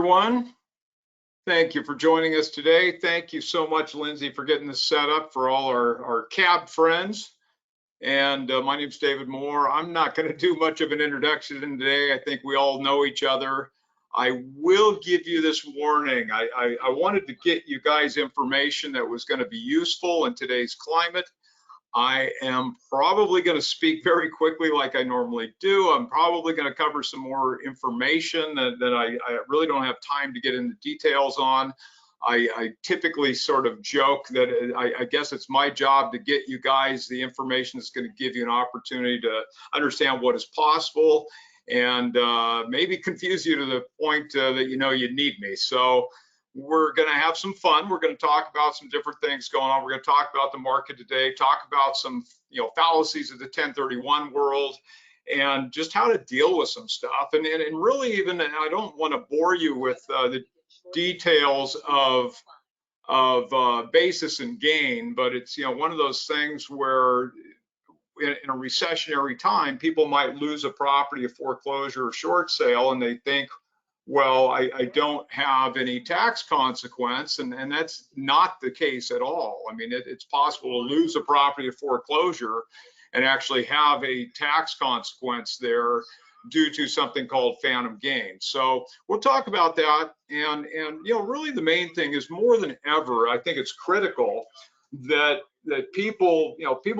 Everyone, thank you for joining us today. Thank you so much, Lindsay, for getting this set up for all our cab friends. And my name is David Moore. I'm not going to do much of an introduction today. I think we all know each other. I will give you this warning. I wanted to get you guys information that was going to be useful in today's climate. I am probably going to speak very quickly like I normally do. I'm probably going to cover some more information that I really don't have time to get into details on. I typically sort of joke that I guess it's my job to get you guys the information that's going to give you an opportunity to understand what is possible and maybe confuse you to the point that you know you need me. So we're going to have some fun. We're going to talk about some different things going on. We're going to talk about the market today, talk about some fallacies of the 1031 world, and just how to deal with some stuff. And really, even, and I don't want to bore you with the details of basis and gain, but it's one of those things where in a recessionary time, people might lose a property, a foreclosure, or short sale, and they think, well, I don't have any tax consequence, and that's not the case at all. I mean, it's possible to lose a property of foreclosure and actually have a tax consequence there due to something called phantom gain. So we'll talk about that, and really the main thing is, more than ever, I think it's critical that people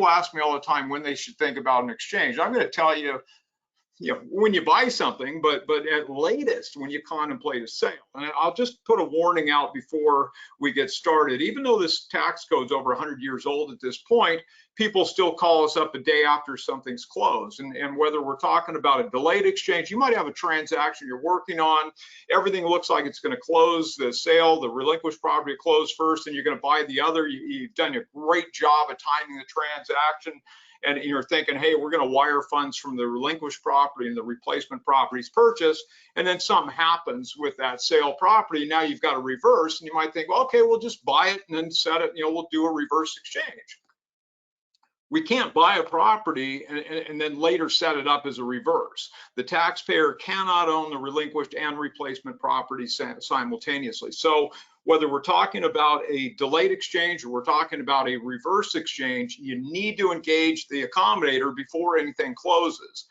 ask me all the time when they should think about an exchange. I'm going to tell you, when you buy something, but at latest when you contemplate a sale. And I'll just put a warning out before we get started. Even though this tax code's over 100 years old at this point, people still call us up a day after something's closed. And whether we're talking about a delayed exchange, you might have a transaction you're working on, everything looks like it's going to close, the sale, the relinquished property closed first, and you're going to buy the other. You've done a great job of timing the transaction, and you're thinking, hey, we're going to wire funds from the relinquished property and the replacement property's purchase, and then something happens with that sale property. Now you've got to reverse, and you might think, well, okay, we'll just buy it and then set it, we'll do a reverse exchange. We can't buy a property and then later set it up as a reverse. The taxpayer cannot own the relinquished and replacement property simultaneously. So whether we're talking about a delayed exchange or we're talking about a reverse exchange, you need to engage the accommodator before anything closes.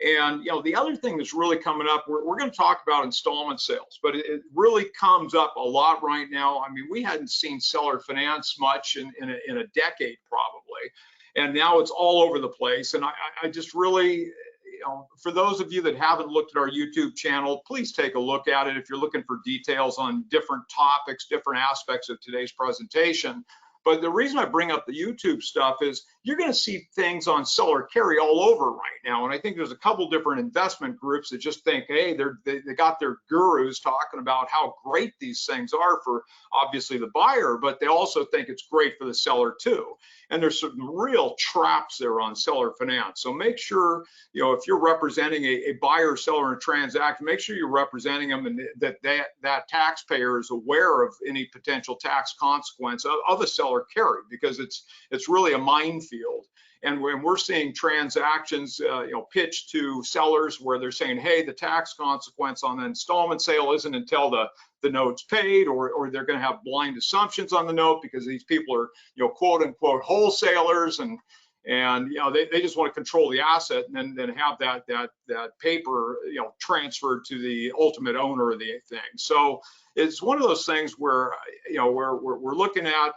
And the other thing that's really coming up, we're going to talk about installment sales, but it really comes up a lot right now. I mean, we hadn't seen seller finance much in a decade probably. And now it's all over the place. And I just really, for those of you that haven't looked at our YouTube channel, please take a look at it if you're looking for details on different topics, different aspects of today's presentation. But the reason I bring up the YouTube stuff is you're going to see things on seller carry all over right now. And I think there's a couple different investment groups that just think, hey, they got their gurus talking about how great these things are for obviously the buyer, but they also think it's great for the seller too. And there's some real traps there on seller finance. So make sure, if you're representing a buyer or seller in a transaction, make sure you're representing them and that taxpayer is aware of any potential tax consequence of a seller carry, because it's really a minefield. And when we're seeing transactions pitched to sellers where they're saying, hey, the tax consequence on the installment sale isn't until the note's paid, or they're going to have blind assumptions on the note because these people are quote unquote wholesalers, and they just want to control the asset and then have that paper transferred to the ultimate owner of the thing. So it's one of those things where we're looking at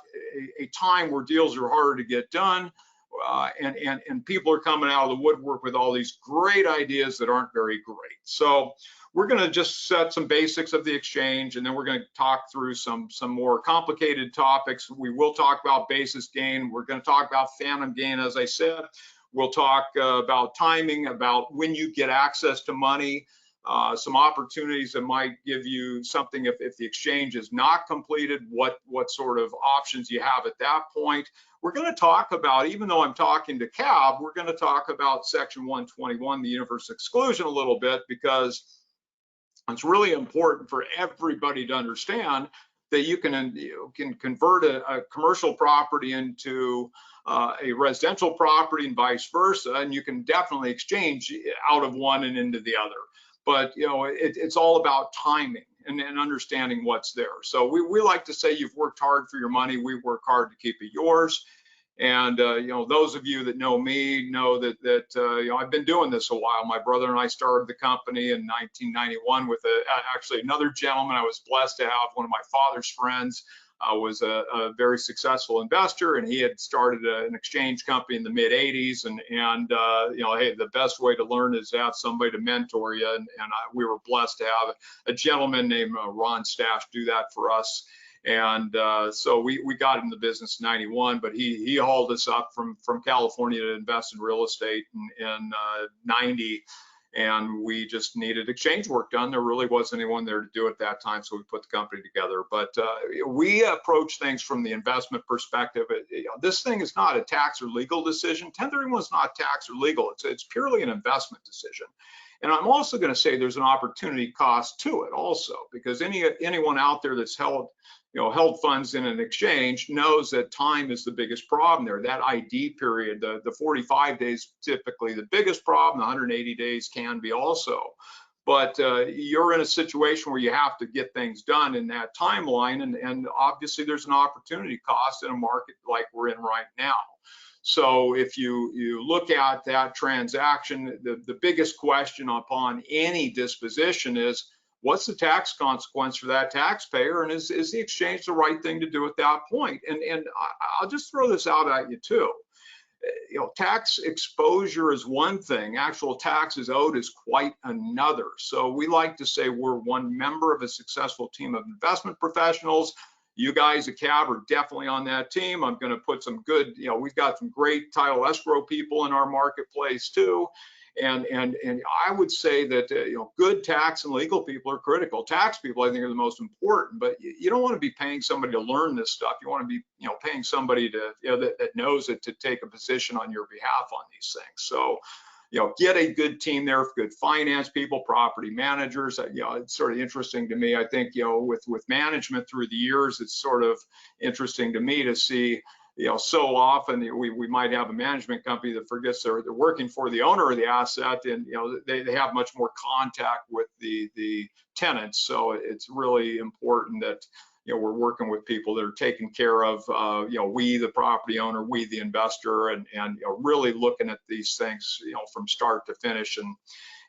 a time where deals are harder to get done, and people are coming out of the woodwork with all these great ideas that aren't very great. So we're going to just set some basics of the exchange, and then we're going to talk through some more complicated topics. We will talk about basis gain. We're going to talk about phantom gain, as I said. We'll talk about timing, about when you get access to money, some opportunities that might give you something if the exchange is not completed, what sort of options you have at that point. We're going to talk about, even though I'm talking to CAB, we're going to talk about Section 121, the universal exclusion, a little bit, because it's really important for everybody to understand that you can convert a commercial property into a residential property and vice versa, and you can definitely exchange out of one and into the other. But it's all about timing, and understanding what's there. So we like to say you've worked hard for your money. We work hard to keep it yours. And you know, those of you that know me know that you know, I've been doing this a while. My brother and I started the company in 1991 with actually another gentleman. I was blessed to have one of my father's friends. Was a very successful investor, and he had started an exchange company in the mid 80s. And you know, hey, the best way to learn is to have somebody to mentor you. And we were blessed to have a gentleman named Ron Stash do that for us. And so we got in the business in 91, but he hauled us up from California to invest in real estate in 90. And we just needed exchange work done. There really wasn't anyone there to do it at that time, so we put the company together. But we approach things from the investment perspective. You know, this thing is not a tax or legal decision. 1031 is not tax or legal. It's purely an investment decision. And I'm also going to say there's an opportunity cost to it also, because anyone out there that's held funds in an exchange knows that time is the biggest problem there. That ID period, the 45 days, typically the biggest problem. The 180 days can be also. But you're in a situation where you have to get things done in that timeline, and obviously there's an opportunity cost in a market like we're in right now. So if you look at that transaction, the biggest question upon any disposition is, what's the tax consequence for that taxpayer, and is the exchange the right thing to do at that point? And I'll just throw this out at you too. You know, tax exposure is one thing, actual taxes owed is quite another. So we like to say we're one member of a successful team of investment professionals. You guys at CAB are definitely on that team. I'm going to put some good, you know, we've got some great title escrow people in our marketplace too. And I would say that you know, good tax and legal people are critical. Tax people, I think, are the most important. But you don't want to be paying somebody to learn this stuff. You want to be, you know, paying somebody to, you know, that knows it, to take a position on your behalf on these things. So, you know, get a good team there, good finance people, property managers. You know, it's sort of interesting to me. I think, you know, with management through the years, it's sort of interesting to me to see, you know, so often we might have a management company that forgets they're working for the owner of the asset, and you know, they have much more contact with the tenants. So it's really important that, you know, we're working with people that are taking care of, you know, we the property owner, we the investor, and you know, really looking at these things, you know, from start to finish.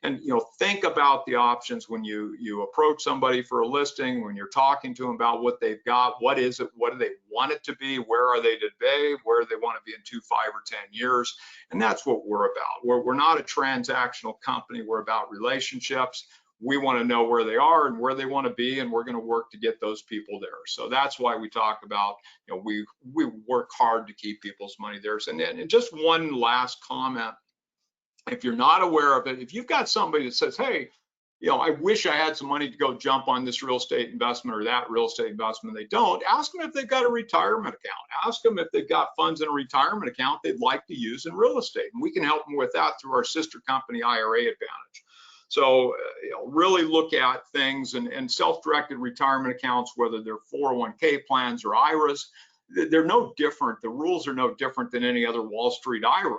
And you know, think about the options when you approach somebody for a listing, when you're talking to them about what they've got, what is it, what do they want it to be, where are they today, where do they want to be in 2, 5, or 10 years. And that's what we're about. We're not a transactional company. We're about relationships. We want to know where they are and where they want to be, and we're going to work to get those people there. So that's why we talk about, you know, we work hard to keep people's money there. And just one last comment. If you're not aware of it, if you've got somebody that says, hey, you know, I wish I had some money to go jump on this real estate investment or that real estate investment, they don't, ask them if they've got a retirement account. Ask them if they've got funds in a retirement account they'd like to use in real estate. And we can help them with that through our sister company IRA Advantage. So you know, really look at things, and self-directed retirement accounts, whether they're 401k plans or IRAs, they're no different. The rules are no different than any other Wall Street IRA.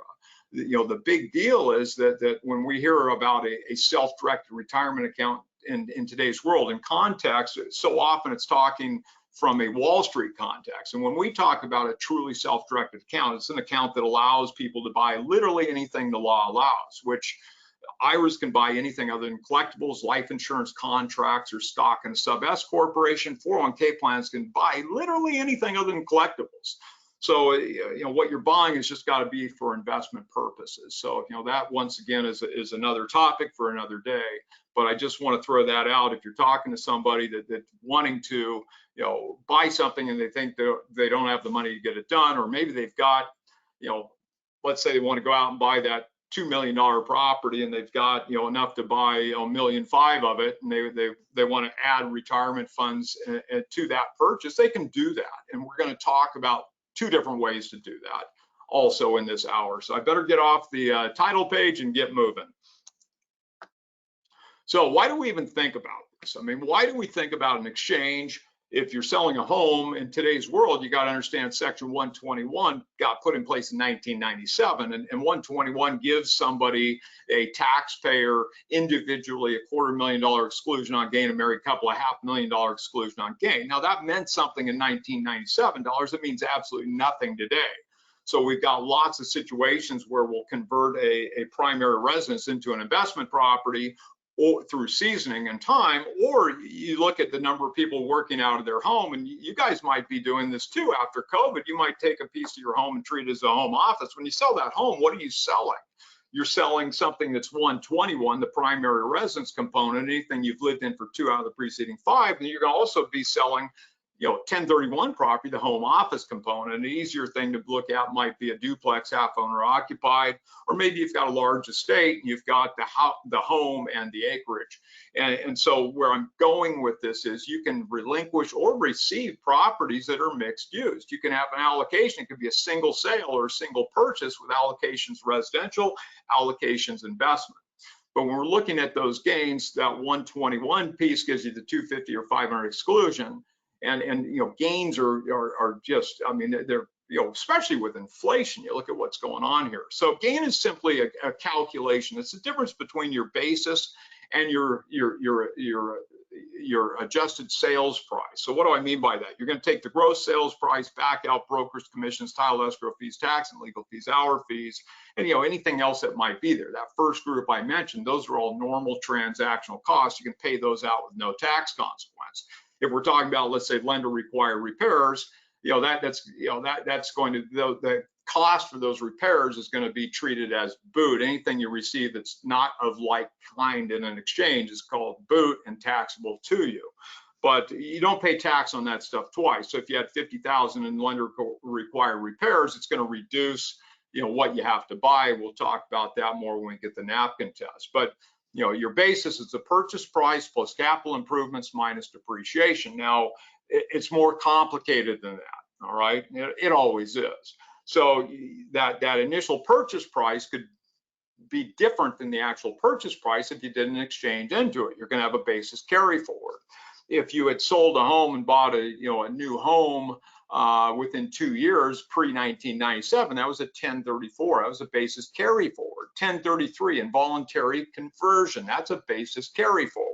You know, the big deal is that when we hear about a self-directed retirement account in today's world, in context, so often it's talking from a Wall Street context. And when we talk about a truly self-directed account, it's an account that allows people to buy literally anything the law allows, which IRAs can buy anything other than collectibles, life insurance contracts, or stock in a sub-S corporation. 401k plans can buy literally anything other than collectibles. So, you know, what you're buying has just got to be for investment purposes. So, you know, that once again is another topic for another day. But I just want to throw that out. If you're talking to somebody that's wanting to, you know, buy something and they think they don't have the money to get it done, or maybe they've got, you know, let's say they want to go out and buy that $2 million property and they've got, you know, enough to buy, you know, $1.5 million of it, and they want to add retirement funds to that purchase, they can do that. And we're going to talk about 2 different ways to do that also in this hour. So I better get off the title page and get moving. So why do we even think about this? I mean, why do we think about an exchange? if you're selling a home in today's world, you got to understand Section 121 got put in place in 1997, and 121 gives somebody, a taxpayer, individually a $250,000 exclusion on gain, a married couple a $500,000 exclusion on gain. Now that meant something in 1997 dollars. It means absolutely nothing today. So we've got lots of situations where we'll convert a primary residence into an investment property, or through seasoning and time, or you look at the number of people working out of their home, and you guys might be doing this too. After COVID, you might take a piece of your home and treat it as a home office. When you sell that home, what are you selling? You're selling something that's 121, the primary residence component, anything you've lived in for 2 out of the preceding 5, and you're going to also be selling 1031 property, the home office component. An easier thing to look at might be a duplex, half owner occupied, or maybe you've got a large estate and you've got the home and the acreage. And so where I'm going with this is you can relinquish or receive properties that are mixed use. You can have an allocation. It could be a single sale or a single purchase with allocations residential, allocations investment. But when we're looking at those gains, that 121 piece gives you the 250 or 500 exclusion. And gains are just, I mean, they're, especially with inflation, you look at what's going on here. So gain is simply a calculation. It's the difference between your basis and your adjusted sales price. So what do I mean by that? You're going to take the gross sales price, back out brokers, commissions, title escrow fees, tax and legal fees, hour fees, and anything else that might be there. That first group I mentioned, those are all normal transactional costs. You can pay those out with no tax consequence. If we're talking about, let's say, lender required repairs, that's going to, the cost for those repairs is going to be treated as boot. Anything you receive that's not of like kind in an exchange is called boot and taxable to you. But you don't pay tax on that stuff twice. So if you had 50,000 in lender required repairs, it's going to reduce, what you have to buy. We'll talk about that more when we get the napkin test. But your basis is the purchase price plus capital improvements minus depreciation. Now, it's more complicated than that, all right? It always is. So that initial purchase price could be different than the actual purchase price if you did an exchange into it. You're going to have a basis carry forward. If you had sold a home and bought a new home within 2 years pre-1997, that was a 1034. That was a basis carry forward. 1033, involuntary conversion. That's a basis carry forward.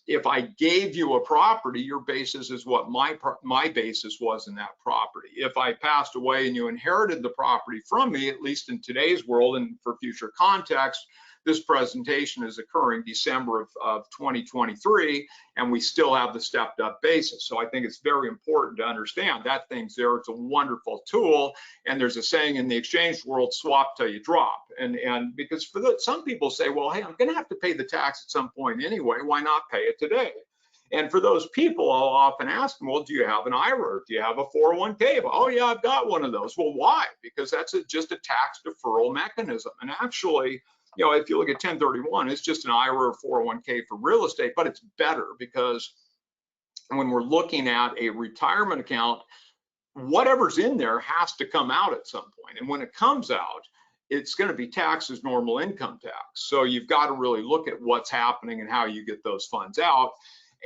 If I gave you a property, your basis is what my basis was in that property. If I passed away and you inherited the property from me, at least in today's world and for future context, this presentation is occurring December of 2023, and we still have the stepped up basis. So I think it's very important to understand that thing's there. It's a wonderful tool. And there's a saying in the exchange world, swap till you drop. And because some people say, well, hey, I'm going to have to pay the tax at some point anyway. Why not pay it today? And for those people, I'll often ask them, well, do you have an IRA? Do you have a 401k? Oh, yeah, I've got one of those. Well, why? Because that's just a tax deferral mechanism. And actually, if you look at 1031, it's just an IRA or 401k for real estate, but it's better because when we're looking at a retirement account, whatever's in there has to come out at some point. And when it comes out, it's going to be taxed as normal income tax. So you've got to really look at what's happening and how you get those funds out.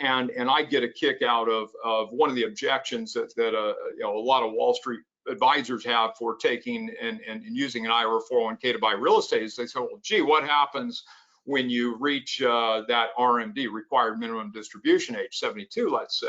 And I get a kick out of one of the objections that a lot of Wall Street advisors have for taking and using an IRA 401k to buy real estate is they say, well, gee, what happens when you reach that RMD, required minimum distribution age, 72, let's say,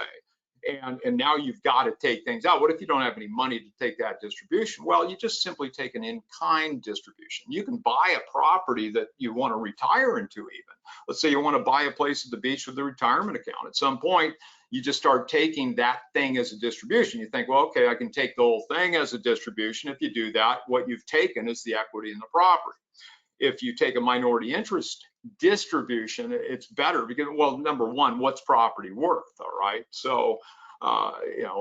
and now you've got to take things out. What if you don't have any money to take that distribution? Well, you just simply take an in-kind distribution. You can buy a property that you want to retire into even. Let's say you want to buy a place at the beach with a retirement account. At some point, you just start taking that thing as a distribution. You think, well, okay, I can take the whole thing as a distribution. If you do that, what you've taken is the equity in the property. If you take a minority interest distribution, it's better because, well, number one, what's property worth, all right? So,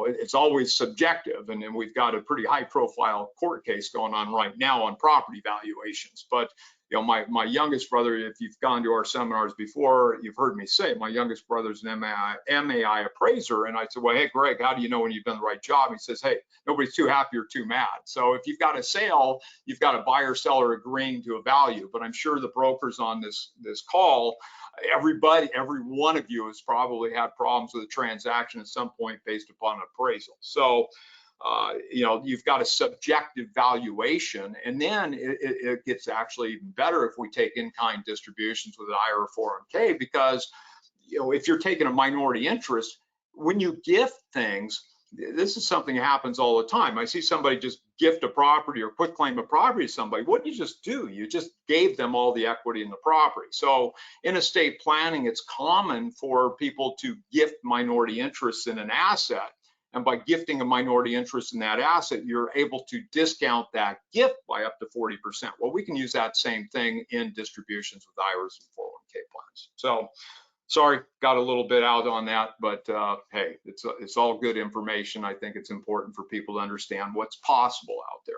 it's always subjective, and then we've got a pretty high profile court case going on right now on property valuations. But my youngest brother, if you've gone to our seminars before, you've heard me say my youngest brother's an MAI appraiser. And I said, well, hey, Greg, how do you know when you've done the right job? He says, hey, nobody's too happy or too mad. So if you've got a sale, you've got a buyer seller agreeing to a value. But I'm sure the brokers on this call, every one of you has probably had problems with a transaction at some point based upon appraisal. So, you've got a subjective valuation, and then it gets actually even better if we take in-kind distributions with an IRA 401k, because, if you're taking a minority interest, when you gift things, this is something that happens all the time. I see somebody just gift a property or quit claim a property to somebody. What did you just do? You just gave them all the equity in the property. So in estate planning, it's common for people to gift minority interests in an asset. And by gifting a minority interest in that asset, you're able to discount that gift by up to 40%. Well, we can use that same thing in distributions with IRAs and 401k plans. So, sorry, got a little bit out on that, but hey, it's all good information. I think it's important for people to understand what's possible out there.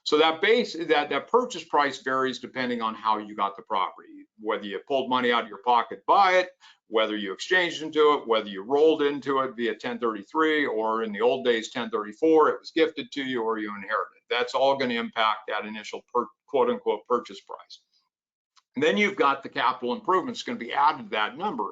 So that purchase price varies depending on how you got the property, whether you pulled money out of your pocket to buy it, whether you exchanged into it, whether you rolled into it via 1033, or in the old days 1034, it was gifted to you, or you inherited. That's all going to impact that initial quote unquote purchase price. And then you've got the capital improvements going to be added to that number.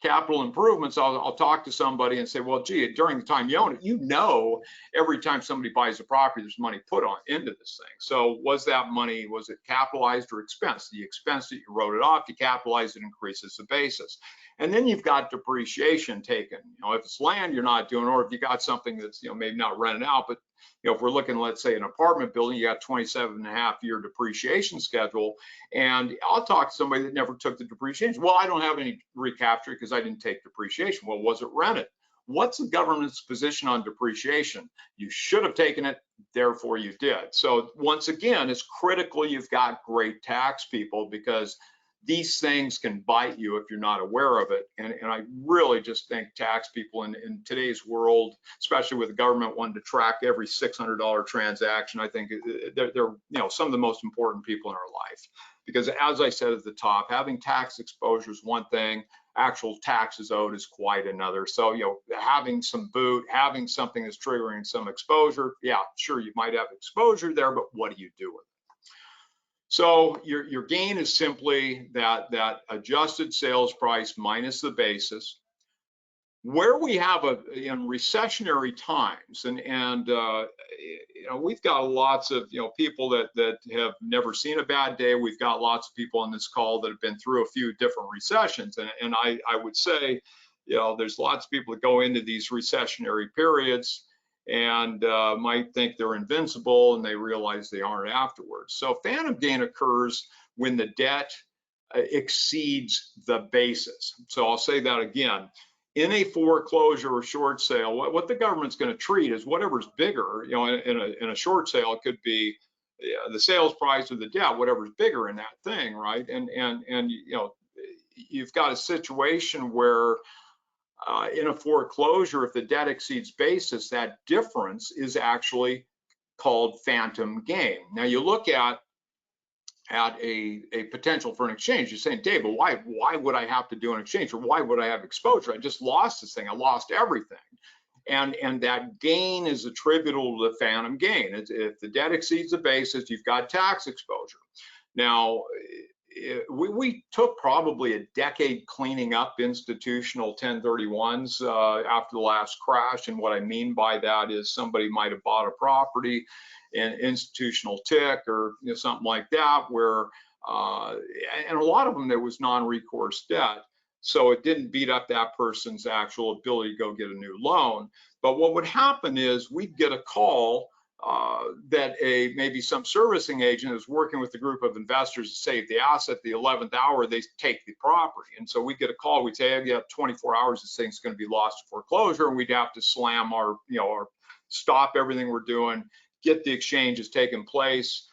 Capital improvements, I'll talk to somebody and say, well, gee, during the time you own it, every time somebody buys a property, there's money put into this thing. So was that money, was it capitalized or expensed? The expense that you wrote it off, you capitalize it, increases the basis. And then you've got depreciation taken. If it's land you're not doing, or if you got something that's, maybe not rented out, but if we're looking, let's say, an apartment building, you got 27.5-year depreciation schedule. And I'll talk to somebody that never took the depreciation. Well, I don't have any recapture because I didn't take depreciation. Well, was it rented? What's the government's position on depreciation? You should have taken it, therefore you did. So once again, it's critical you've got great tax people, because these things can bite you if you're not aware of it. And I really just think tax people in today's world, especially with the government wanting to track every $600 transaction, I think they're some of the most important people in our life. Because as I said at the top, having tax exposure is one thing, actual taxes owed is quite another. So, having some boot, having something that's triggering some exposure, yeah, sure, you might have exposure there, but what do you do with it? So your gain is simply that adjusted sales price minus the basis. Where we have in recessionary times, and we've got lots of people that have never seen a bad day. We've got lots of people on this call that have been through a few different recessions, and I would say there's lots of people that go into these recessionary periods and might think they're invincible, and they realize they aren't afterwards. So phantom gain occurs when the debt exceeds the basis. So I'll say that again. In a foreclosure or short sale, what the government's going to treat is whatever's bigger. In a short sale, it could be the sales price or the debt, whatever's bigger in that thing, right? And you've got a situation where in a foreclosure, if the debt exceeds basis, that difference is actually called phantom gain. Now you look at a potential for an exchange. You're saying, Dave, but why would I have to do an exchange, or why would I have exposure? I just lost this thing. I lost everything. And that gain is attributable to the phantom gain. If the debt exceeds the basis, you've got tax exposure. Now, we took probably a decade cleaning up institutional 1031s after the last crash. And what I mean by that is somebody might have bought a property in institutional tick or something like that, where and a lot of them there was non-recourse debt, so it didn't beat up that person's actual ability to go get a new loan. But what would happen is we'd get a call that maybe some servicing agent is working with a group of investors to save the asset. The 11th hour, they take the property. And so we get a call, we'd say, hey, you have 24 hours, this thing's going to be lost to foreclosure. And we'd have to slam our stop everything we're doing, get the exchanges taking place.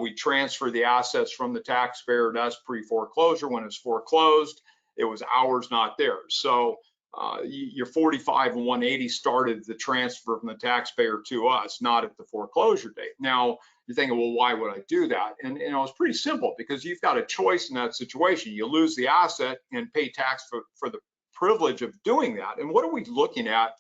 We transfer the assets from the taxpayer to us pre-foreclosure. When it's foreclosed, it was ours, not theirs. So your 45 and 180 started the transfer from the taxpayer to us, not at the foreclosure date. Now you're thinking, well, why would I do that? And it's pretty simple, because you've got a choice in that situation. You lose the asset and pay tax for the privilege of doing that. And what are we looking at,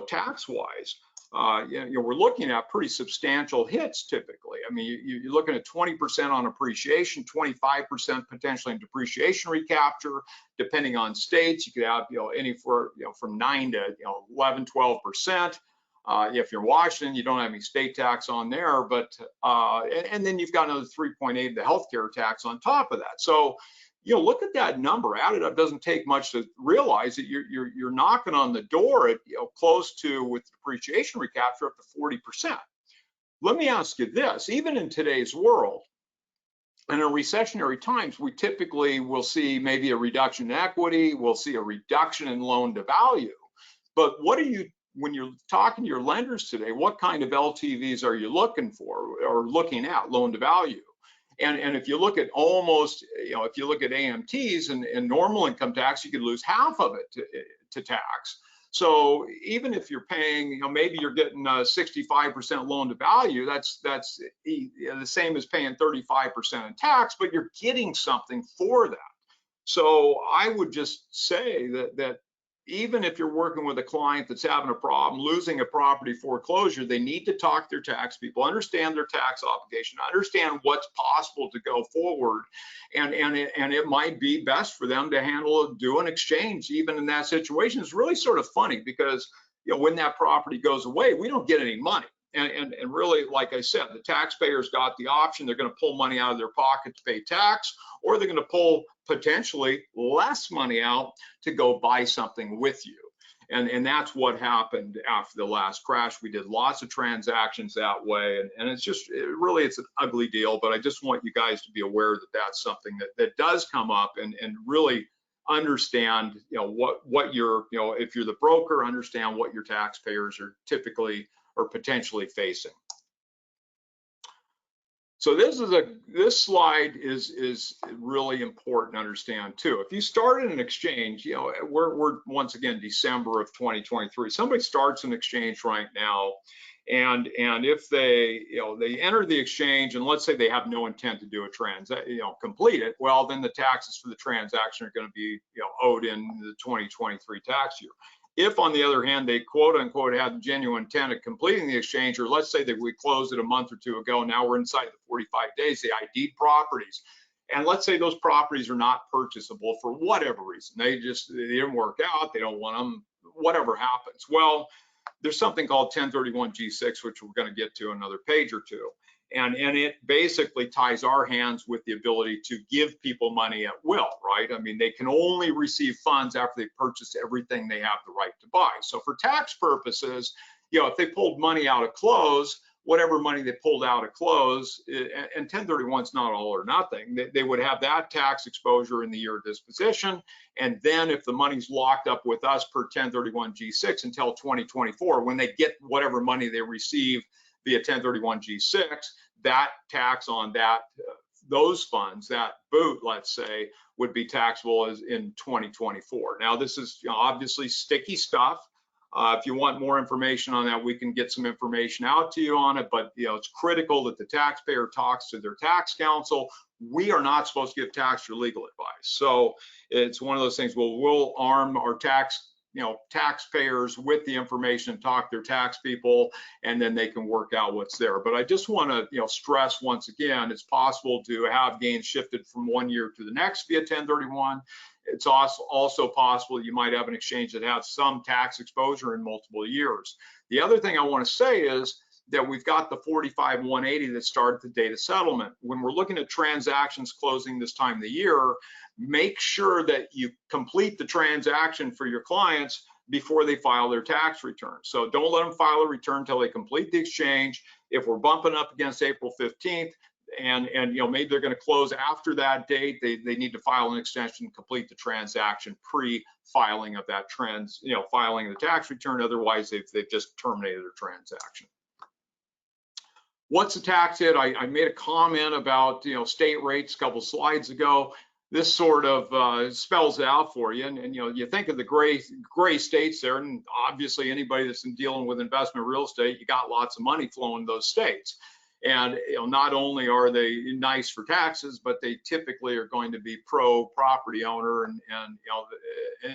tax-wise? we're looking at pretty substantial hits typically. I mean, you're looking at 20% on appreciation, 25% potentially in depreciation recapture, depending on states. You could have, from 9 to 11, 12%. If you're Washington, you don't have any state tax on there, but and then you've got another 3.8 the healthcare tax on top of that. So, look at that number, add it up. Doesn't take much to realize that you're knocking on the door at close to, with depreciation recapture, up to 40%. Let me ask you this: even in today's world, and in recessionary times, we typically will see maybe a reduction in equity, we'll see a reduction in loan to value. But what are you, when you're talking to your lenders today, what kind of LTVs are you looking for or looking at, loan to value? And if you look at almost, if you look at AMTs and normal income tax, you could lose half of it to tax. So even if you're paying, maybe you're getting 65% loan to value, that's the same as paying 35% in tax, but you're getting something for that. So I would just say that even if you're working with a client that's having a problem losing a property foreclosure, they need to talk to their tax people, understand their tax obligation, understand what's possible to go forward, and it might be best for them to do an exchange even in that situation. It's really sort of funny because when that property goes away, we don't get any money. And really, like I said, the taxpayers got the option. They're going to pull money out of their pocket to pay tax, or they're going to pull potentially less money out to go buy something with you. And that's what happened after the last crash. We did lots of transactions that way. And it's just, it's an ugly deal, but I just want you guys to be aware that that's something that does come up, and really understand, what you're, if you're the broker, understand what your taxpayers are typically or potentially facing. So this slide is really important to understand too. If you start an exchange, we're once again December of 2023. Somebody starts an exchange right now, and if they they enter the exchange, and let's say they have no intent to do a complete it, well, then the taxes for the transaction are going to be owed in the 2023 tax year. If, on the other hand, they quote unquote had the genuine intent of completing the exchange, or let's say that we closed it a month or two ago, now we're inside the 45 days, they ID'd properties, and let's say those properties are not purchasable for whatever reason, they didn't work out, they don't want them, whatever happens. Well, there's something called 1031 G6, which we're going to get to another page or two. And it basically ties our hands with the ability to give people money at will, right? I mean, they can only receive funds after they purchase everything they have the right to buy. So for tax purposes, if they pulled money out of close, whatever money they pulled out of close, and 1031 is not all or nothing, they would have that tax exposure in the year of disposition. And then if the money's locked up with us per 1031 G6 until 2024, when they get whatever money they receive via 1031 G6, that tax on those funds, that boot, let's say, would be taxable as in 2024. Now, this is obviously sticky stuff. If you want more information on that, we can get some information out to you on it, but it's critical that the taxpayer talks to their tax counsel. We are not supposed to give tax or legal advice. So it's one of those things, we'll arm our taxpayers with the information, talk to their tax people, and then they can work out what's there. But I just want to stress once again, it's possible to have gains shifted from one year to the next via 1031. It's also possible you might have an exchange that has some tax exposure in multiple years. The other thing I want to say is that we've got the 45-180 that started the date of settlement. When we're looking at transactions closing this time of the year, make sure that you complete the transaction for your clients before they file their tax return. So don't let them file a return until they complete the exchange. If we're bumping up against April 15th, and maybe they're going to close after that date, they need to file an extension, complete the transaction pre-filing of that filing of the tax return. Otherwise, they've just terminated their transaction. What's a tax hit? I made a comment about state rates a couple slides ago. This sort of spells it out for you, and you think of the gray states there, and obviously anybody that's been dealing with investment real estate, you got lots of money flowing those states. And not only are they nice for taxes, but they typically are going to be pro property owner, and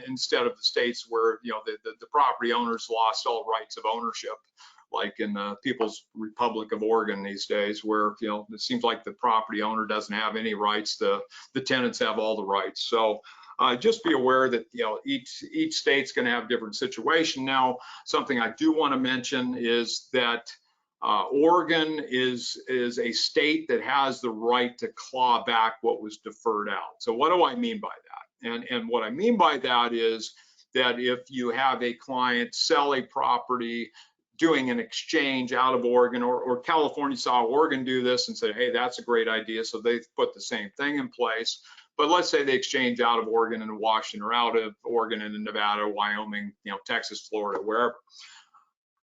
instead of the states where the property owners lost all rights of ownership like in the People's Republic of Oregon these days, where it seems like the property owner doesn't have any rights, the tenants have all the rights. So just be aware that each state's going to have a different situation. Now, something I do want to mention is that Oregon is a state that has the right to claw back what was deferred out. So what do I mean by that? And what I mean by that is that if you have a client sell a property doing an exchange out of Oregon, or California saw Oregon do this and said, hey, that's a great idea, so they put the same thing in place. But let's say they exchange out of Oregon into Washington, or out of Oregon into Nevada, Wyoming, Texas, Florida, wherever.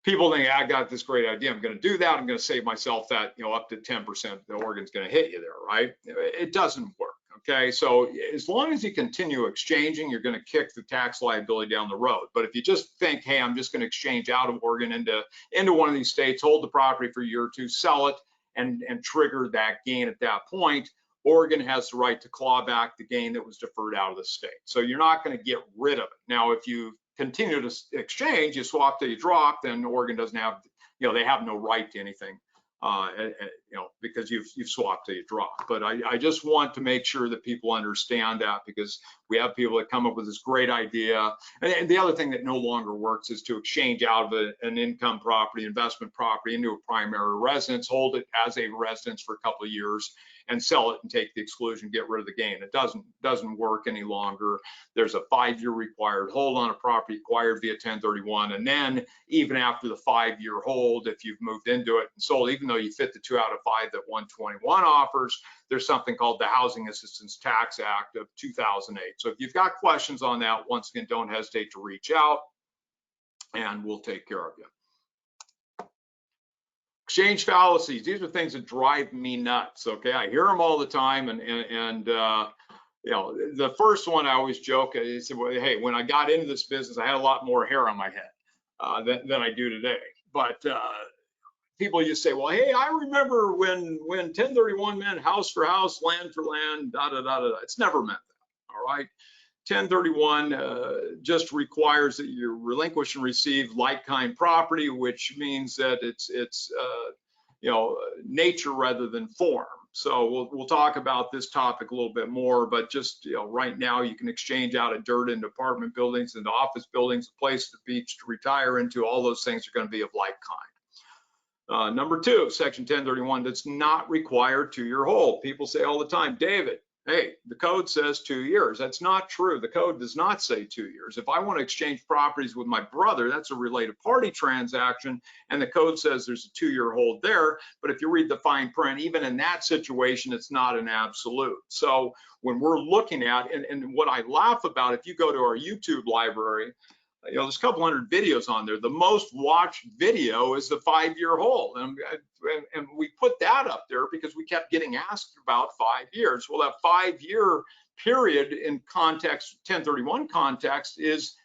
People think, I got this great idea, I'm going to do that, I'm going to save myself that up to 10% that Oregon's going to hit you there, right? It doesn't work. Okay, so as long as you continue exchanging, you're going to kick the tax liability down the road. But if you just think, hey, I'm just going to exchange out of Oregon into one of these states, hold the property for a year or two, sell it, and trigger that gain at that point, Oregon has the right to claw back the gain that was deferred out of the state. So you're not going to get rid of it. Now, if you continue to exchange, you swap till you drop, then Oregon doesn't have, they have no right to anything. Because you've swapped till you drop. But I just want to make sure that people understand that, because we have people that come up with this great idea. And the other thing that no longer works is to exchange out of an income property, investment property, into a primary residence, hold it as a residence for a couple of years, and sell it and take the exclusion, get rid of the gain. It doesn't work any longer. There's a 5-year required hold on a property acquired via 1031, and then even after the 5-year hold, if you've moved into it and sold, even though you fit the 2 out of 5 that 121 offers, there's something called the Housing Assistance Tax Act of 2008. So if you've got questions on that, once again, don't hesitate to reach out, and we'll take care of you. Exchange fallacies. These are things that drive me nuts. Okay, I hear them all the time, and the first one I always joke is, well, hey, when I got into this business, I had a lot more hair on my head than I do today. But people just say, well, hey, I remember when 1031 meant house for house, land for land, da da da da. It's never meant that. All right. 1031 just requires that you relinquish and receive like-kind property, which means that it's nature rather than form. So we'll talk about this topic a little bit more, but just right now you can exchange out of dirt into apartment buildings, into office buildings, a place to beach to retire into. All those things are going to be of like kind. Number 2, Section 1031 does not require 2-year hold. People say all the time, David, hey, the code says 2 years. That's not true. The code does not say 2 years. If I want to exchange properties with my brother, that's a related party transaction, and the code says there's a 2-year hold there. But if you read the fine print, even in that situation, it's not an absolute. So when we're looking at, and what I laugh about, if you go to our YouTube library, there's a couple hundred videos on there. The most watched video is the 5-year hold. And we put that up there because we kept getting asked about 5 years. Well, that 5-year period in context, 1031 context, is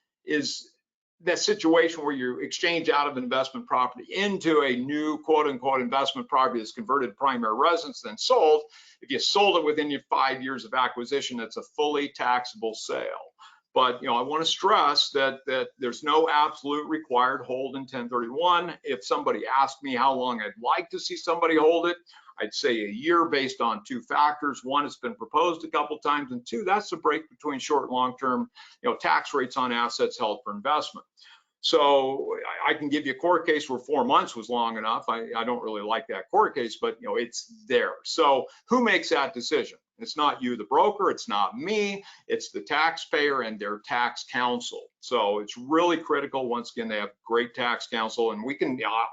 that situation where you exchange out of an investment property into a new quote unquote investment property that's converted to primary residence, then sold. If you sold it within your 5 years of acquisition, it's a fully taxable sale. But I want to stress that there's no absolute required hold in 1031. If somebody asked me how long I'd like to see somebody hold it, I'd say a year based on 2 factors. 1, it's been proposed a couple times, and 2, that's the break between short and long-term tax rates on assets held for investment. So I can give you a court case where 4 months was long enough. I don't really like that court case, but it's there. So who makes that decision? It's not you, the broker. It's not me. It's the taxpayer and their tax counsel. So it's really critical. Once again, they have great tax counsel, and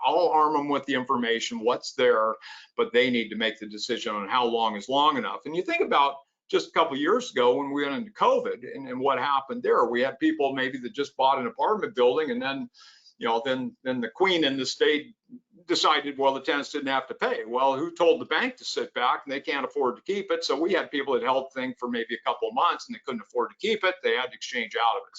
I'll arm them with the information, what's there, but they need to make the decision on how long is long enough. And you think about just a couple of years ago when we went into COVID and what happened there. We had people maybe that just bought an apartment building, and then then the queen in the state decided, well, the tenants didn't have to pay. Well, who told the bank to sit back? And they can't afford to keep it. So we had people that held the thing for maybe a couple of months and they couldn't afford to keep it. They had to exchange out of it.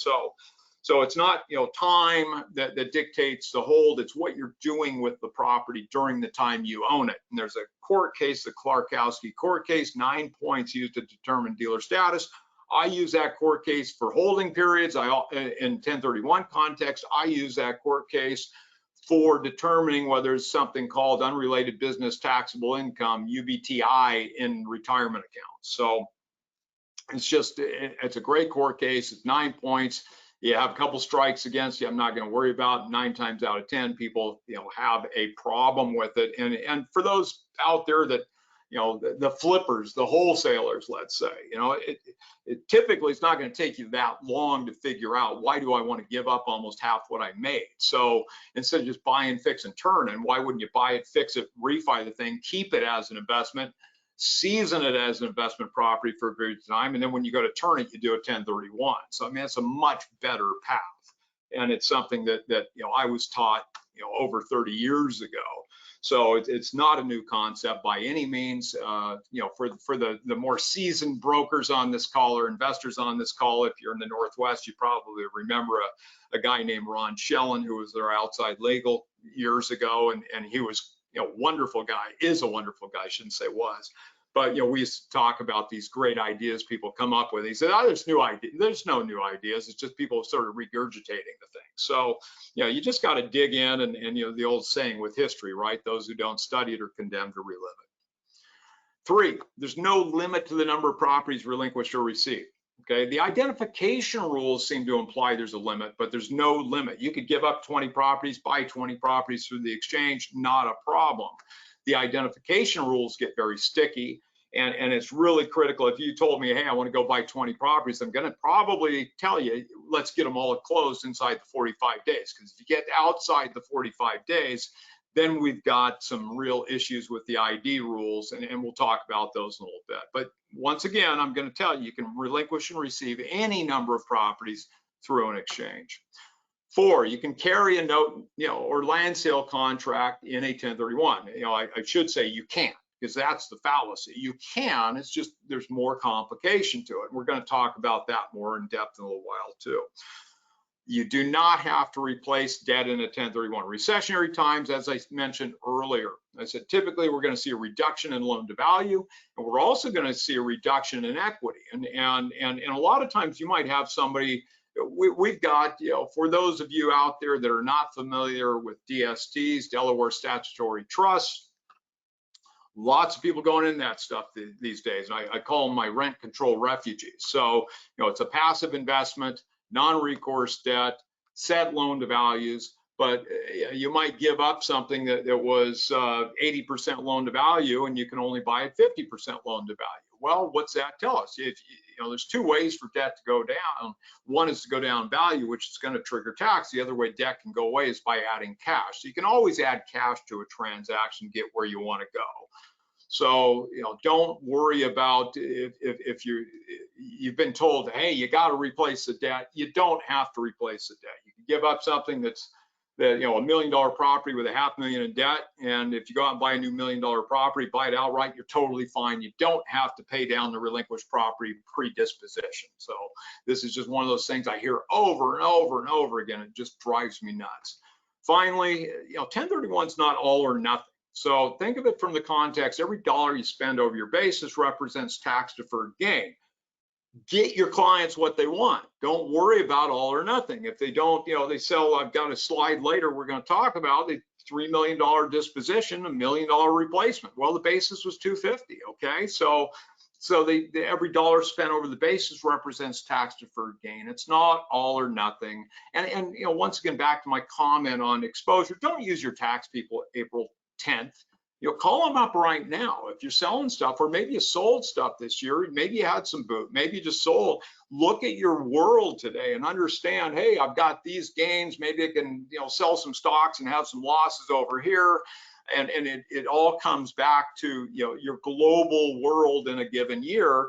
So it's not time that dictates the hold. It's what you're doing with the property during the time you own it. And there's a court case, the Clarkowski court case, 9 points used to determine dealer status. I use that court case for holding periods. In 1031 context, I use that court case for determining whether it's something called unrelated business taxable income, UBTI, in retirement accounts. So it's a great court case. It's 9 points. You have a couple strikes against you, I'm not going to worry about. 9 times out of 10 people, have a problem with it. And for those out there that, the flippers, the wholesalers, let's say, it typically it's not going to take you that long to figure out, why do I want to give up almost half what I made? So instead of just buying, fix, and turn, and why wouldn't you buy it, fix it, refi the thing, keep it as an investment, season it as an investment property for a period of time, and then when you go to turn it, you do a 1031. So I mean, it's a much better path, and it's something that I was taught over 30 years ago. So it's not a new concept by any means. For the more seasoned brokers on this call or investors on this call, if you're in the Northwest, you probably remember a guy named Ron Schellen, who was their outside legal years ago, and he was wonderful guy, is a wonderful guy, I shouldn't say was. But we used to talk about these great ideas people come up with. He said, "Oh, there's new ideas." There's no new ideas. It's just people sort of regurgitating the thing. So, you just got to dig in, and the old saying with history, right? Those who don't study it are condemned to relive it. 3, there's no limit to the number of properties relinquished or received. Okay, the identification rules seem to imply there's a limit, but there's no limit. You could give up 20 properties, buy 20 properties through the exchange, not a problem. The identification rules get very sticky, and it's really critical. If you told me, hey, I want to go buy 20 properties, I'm going to probably tell you, let's get them all closed inside the 45 days. Because if you get outside the 45 days, then we've got some real issues with the ID rules, and we'll talk about those in a little bit. But once again, I'm going to tell you can relinquish and receive any number of properties through an exchange. 4, you can carry a note, or land sale contract in a 1031. I should say you can't, because that's the fallacy. You can, it's just there's more complication to it. We're going to talk about that more in depth in a little while too. You do not have to replace debt in a 1031. Recessionary times, as I mentioned earlier, I said typically we're going to see a reduction in loan to value, and we're also going to see a reduction in equity. And a lot of times you might have somebody, we've got, for those of you out there that are not familiar with DSTs, Delaware Statutory Trusts, lots of people going in that stuff these days. I call them my rent control refugees. So, it's a passive investment, non-recourse debt, set loan to values, but you might give up something that was 80% loan to value, and you can only buy it 50% loan to value. Well, what's that tell us? There's 2 ways for debt to go down. One is to go down value, which is going to trigger tax. The other way debt can go away is by adding cash. So you can always add cash to a transaction, get where you want to go. So, don't worry about if you've been told, hey, you got to replace the debt. You don't have to replace the debt. You can give up something that's $1 million property with $500,000 in debt, and if you go out and buy a new $1 million property, buy it outright, you're totally fine. You don't have to pay down the relinquished property pre-disposition. So this is just one of those things I hear over and over and over again. It just drives me nuts. Finally, 1031 is not all or nothing. So think of it from the context, every dollar you spend over your basis represents tax deferred gain. Get your clients what they want. Don't worry about all or nothing. If they don't, they sell, I've got a slide later we're going to talk about the $3 million disposition, $1 million replacement. Well, the basis was $250, okay? So every dollar spent over the basis represents tax deferred gain. It's not all or nothing. And once again, back to my comment on exposure, don't use your tax people April 10th. Call them up right now. If you're selling stuff, or maybe you sold stuff this year, maybe you had some boot, maybe you just sold. Look at your world today and understand, hey, I've got these gains. Maybe I can, sell some stocks and have some losses over here. And it all comes back to, your global world in a given year.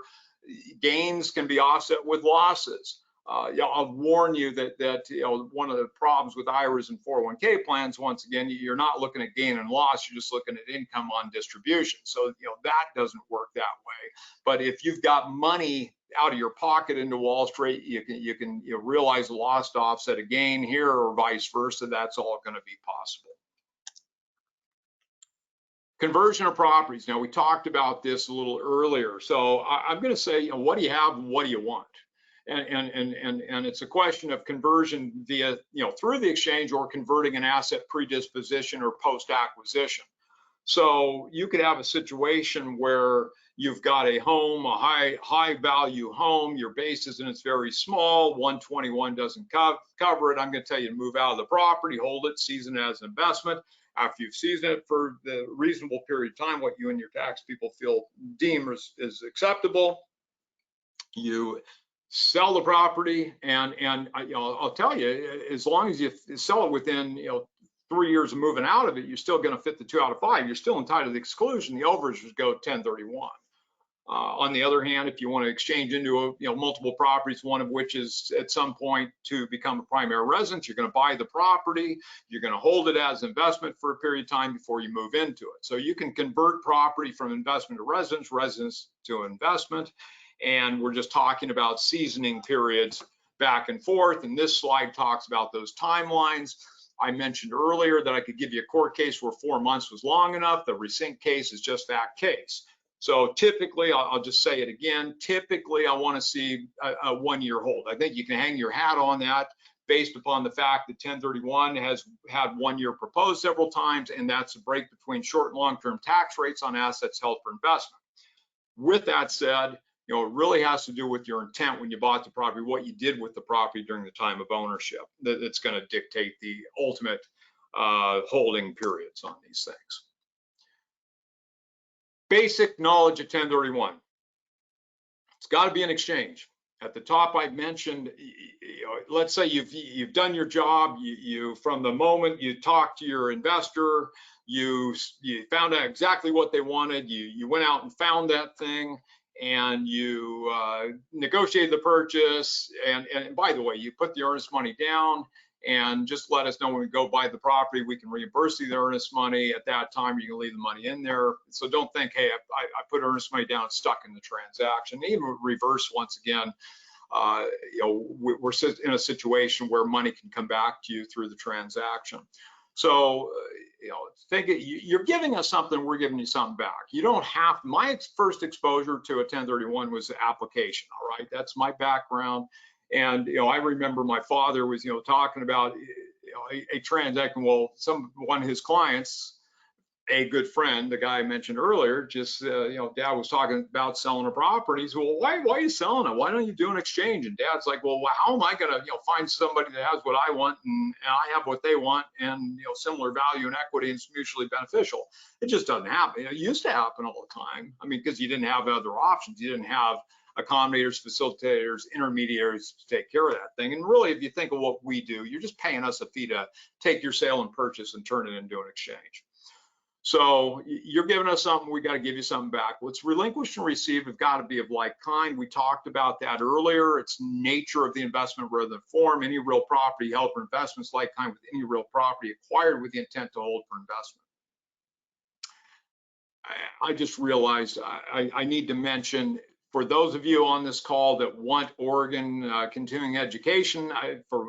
Gains can be offset with losses. I'll warn you that one of the problems with IRAs and 401k plans, once again, you're not looking at gain and loss, you're just looking at income on distribution. So that doesn't work that way. But if you've got money out of your pocket into Wall Street, you can realize a loss to offset a gain here, or vice versa. That's all going to be possible. Conversion of properties. Now, we talked about this a little earlier. So I'm going to say, what do you have and what do you want? and it's a question of conversion via, through the exchange or converting an asset predisposition or post-acquisition. So you could have a situation where you've got a home, a high value home, your basis and it's very small, 121 doesn't cover it. I'm going to tell you to move out of the property, hold it, season it as an investment. After you've seasoned it for the reasonable period of time, what you and your tax people deem is acceptable, you sell the property, and I'll tell you, as long as you sell it within 3 years of moving out of it, you're still going to fit the 2 out of 5. You're still entitled to the exclusion. The overages go 1031. On the other hand, if you want to exchange into multiple properties, one of which is at some point to become a primary residence, you're going to buy the property, you're going to hold it as investment for a period of time before you move into it. So you can convert property from investment to residence, residence to investment, and we're just talking about seasoning periods back and forth. And this slide talks about those timelines. I mentioned earlier that I could give you a court case where 4 months was long enough. The resync case is just that case. So typically, I'll just say it again, typically I want to see a 1 year hold. I think you can hang your hat on that based upon the fact that 1031 has had 1 year proposed several times, and that's a break between short and long-term tax rates on assets held for investment. With that said, it really has to do with your intent when you bought the property, what you did with the property during the time of ownership. That's going to dictate the ultimate holding periods on these things. Basic knowledge of 1031. It's got to be an exchange. At the top, I mentioned, let's say you've done your job. You from the moment you talked to your investor, you found out exactly what they wanted. You went out and found that thing, and you negotiated the purchase. And by the way, you put the earnest money down, and just let us know when we go buy the property. We can reimburse you the earnest money at that time. You can leave the money in there. So don't think, hey, I put earnest money down, stuck in the transaction. Even reverse, once again, we're in a situation where money can come back to you through the transaction. So, think you're giving us something, we're giving you something back. You don't have. My first exposure to a 1031 was the application. All right, that's my background. And I remember my father was talking about a transaction. Well, one of his clients, a good friend, the guy I mentioned earlier, just Dad was talking about selling a property. He said, well, why are you selling it? Why don't you do an exchange? And Dad's like, well, how am I going to find somebody that has what I want and I have what they want, and similar value and equity, and it's mutually beneficial? It just doesn't happen. It used to happen all the time. I mean, because you didn't have other options. You didn't have accommodators, facilitators, intermediaries to take care of that thing. And really, if you think of what we do, you're just paying us a fee to take your sale and purchase and turn it into an exchange. So you're giving us something, we got to give you something back. What's relinquished and received have got to be of like kind. We talked about that earlier. It's nature of the investment rather than form. Any real property held for investments like kind with any real property acquired with the intent to hold for investment. I just realized I need to mention, for those of you on this call that want Oregon continuing education,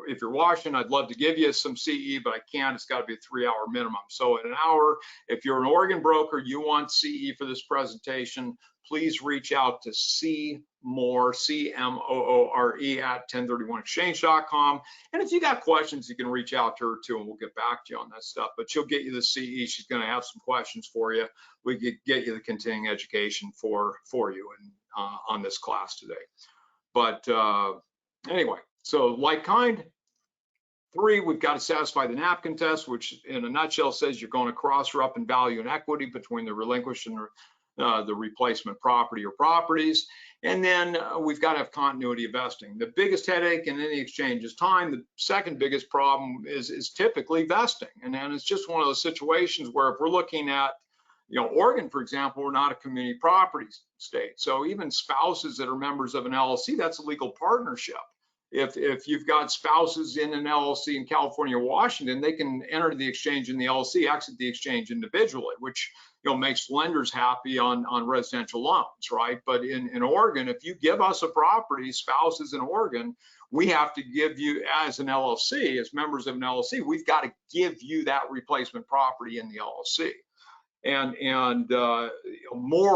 if you're watching, I'd love to give you some CE, but I can't. It's got to be a 3-hour minimum. So in an hour, if you're an Oregon broker, you want CE for this presentation, please reach out to CMOORE, C-M-O-O-R-E at 1031exchange.com. And if you got questions, you can reach out to her too, and we'll get back to you on that stuff. But she'll get you the CE. She's going to have some questions for you. We could get you the continuing education for you and on this class today. But anyway, so like kind. 3, we've got to satisfy the napkin test, which in a nutshell says you're going to cross her up in value and equity between the relinquished and the replacement property or properties. And then we've got to have continuity of vesting. The biggest headache in any exchange is time. The second biggest problem is typically vesting. And then it's just one of those situations where if we're looking at, Oregon, for example, we're not a community property state. So even spouses that are members of an LLC, that's a legal partnership. If you've got spouses in an LLC in California or Washington, they can enter the exchange in the LLC, exit the exchange individually, which makes lenders happy on residential loans, right? But in Oregon, if you give us a property, spouses in Oregon, we have to give you, as an LLC, as members of an LLC, we've got to give you that replacement property in the LLC. More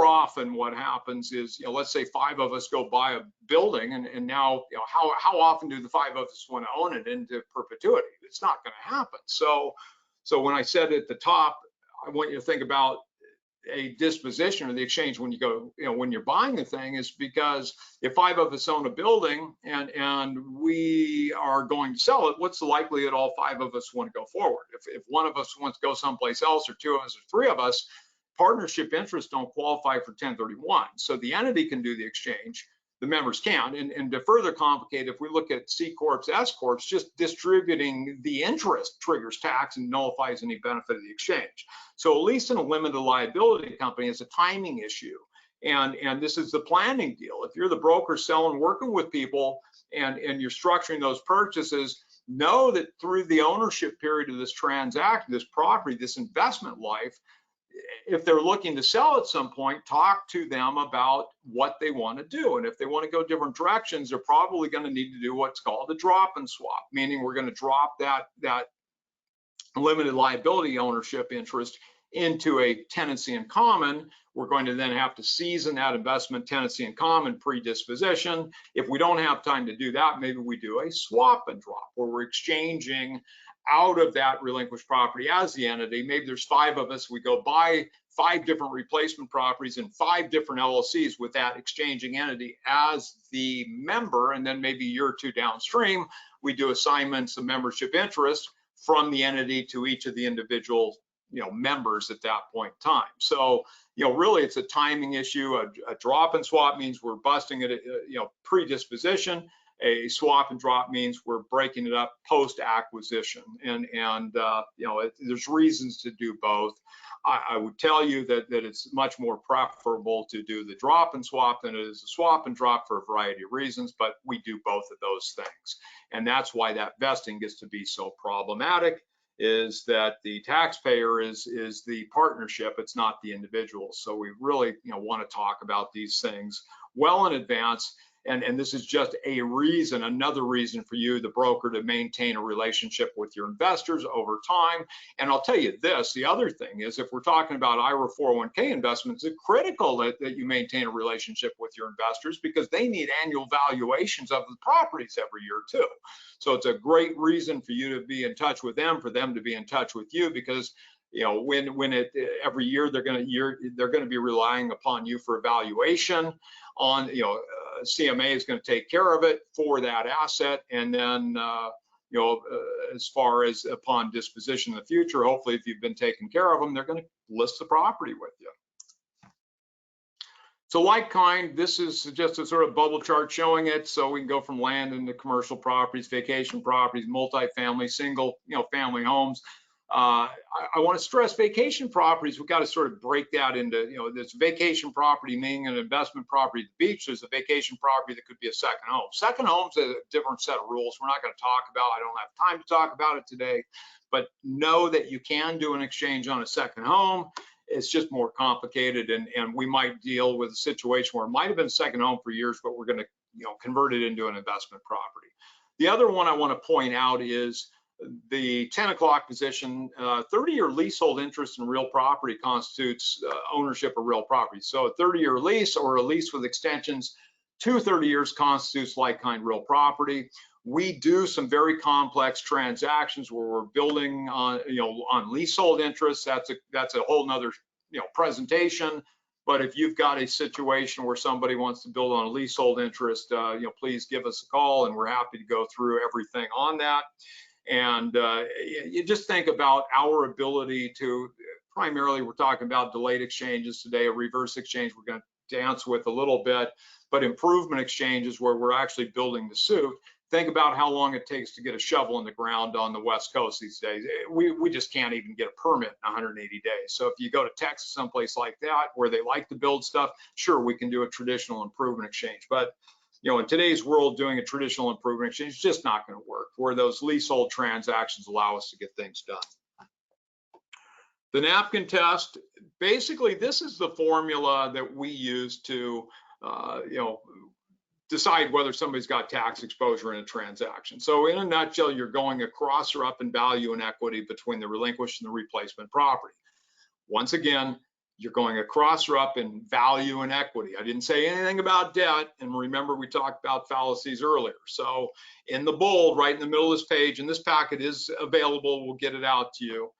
often what happens is, let's say 5 of us go buy a building, and now, how often do the 5 of us want to own it into perpetuity? It's not going to happen. So when I said at the top, I want you to think about a disposition or the exchange when you go, when you're buying the thing, is because if 5 of us own a building and we are going to sell it, what's the likelihood all 5 of us want to go forward? If 1 of us wants to go someplace else, or 2 of us, or 3 of us, partnership interests don't qualify for 1031. So the entity can do the exchange, the members can't. And to further complicate, if we look at C Corps, S Corps, just distributing the interest triggers tax and nullifies any benefit of the exchange. So at least in a limited liability company, it's a timing issue. And this is the planning deal. If you're the broker selling, working with people, and you're structuring those purchases, know that through the ownership period of this transaction, this property, this investment life, if they're looking to sell at some point, talk to them about what they want to do. And if they want to go different directions, they're probably going to need to do what's called a drop and swap, meaning we're going to drop that limited liability ownership interest into a tenancy in common. We're going to then have to season that investment tenancy in common pre-disposition. If we don't have time to do that, maybe we do a swap and drop, where we're exchanging out of that relinquished property as the entity. Maybe there's 5 of us, we go buy 5 different replacement properties in 5 different LLCs with that exchanging entity as the member, and then maybe a year or 2 downstream, we do assignments of membership interest from the entity to each of the individual members at that point in time. So really it's a timing issue. A drop and swap means we're busting it pre-disposition. A swap and drop means we're breaking it up post-acquisition, and there's reasons to do both. I would tell you that it's much more preferable to do the drop and swap than it is a swap and drop for a variety of reasons, but we do both of those things. And that's why that vesting gets to be so problematic, is that the taxpayer is the partnership, it's not the individual. So we really want to talk about these things well in advance. And this is just another reason for you, the broker, to maintain a relationship with your investors over time. And I'll tell you this, the other thing is, if we're talking about IRA 401k investments, it's critical that you maintain a relationship with your investors, because they need annual valuations of the properties every year too. So it's a great reason for you to be in touch with them, for them to be in touch with you, because every year they're going to be relying upon you for evaluation on, CMA is going to take care of it for that asset. And then, as far as upon disposition in the future, hopefully if you've been taking care of them, they're going to list the property with you. So like kind, this is just a sort of bubble chart showing it. So we can go from land into commercial properties, vacation properties, multifamily, single, family homes. I want to stress vacation properties. We've got to sort of break that into, this vacation property meaning an investment property at the beach. There's a vacation property that could be a second home. Second home's a different set of rules we're not going to talk about. I don't have time to talk about it today, but know that you can do an exchange on a second home. It's just more complicated, and we might deal with a situation where it might have been second home for years, but we're going to convert it into an investment property. The other one I want to point out is the 10 o'clock position. 30-year leasehold interest in real property constitutes ownership of real property. So a 30-year lease or a lease with extensions to 30 years constitutes like-kind real property. We do some very complex transactions where we're building on, on leasehold interest. That's a whole nother, presentation. But if you've got a situation where somebody wants to build on a leasehold interest, please give us a call, and we're happy to go through everything on that. And you just think about our ability to, primarily we're talking about delayed exchanges today, a reverse exchange we're going to dance with a little bit, but improvement exchanges where we're actually building the suit. Think about how long it takes to get a shovel in the ground on the West Coast these days. We just can't even get a permit in 180 days. So if you go to Texas, someplace like that, where they like to build stuff, sure, we can do a traditional improvement exchange. But in today's world, doing a traditional improvement exchange is just not going to work, where those leasehold transactions allow us to get things done. The napkin test, basically, this is the formula that we use to, decide whether somebody's got tax exposure in a transaction. So in a nutshell, you're going across or up in value and equity between the relinquished and the replacement property. once again, you're going across or up in value and equity. I didn't say anything about debt. And remember, we talked about fallacies earlier. So in the bold, right in the middle of this page, and this packet is available, we'll get it out to you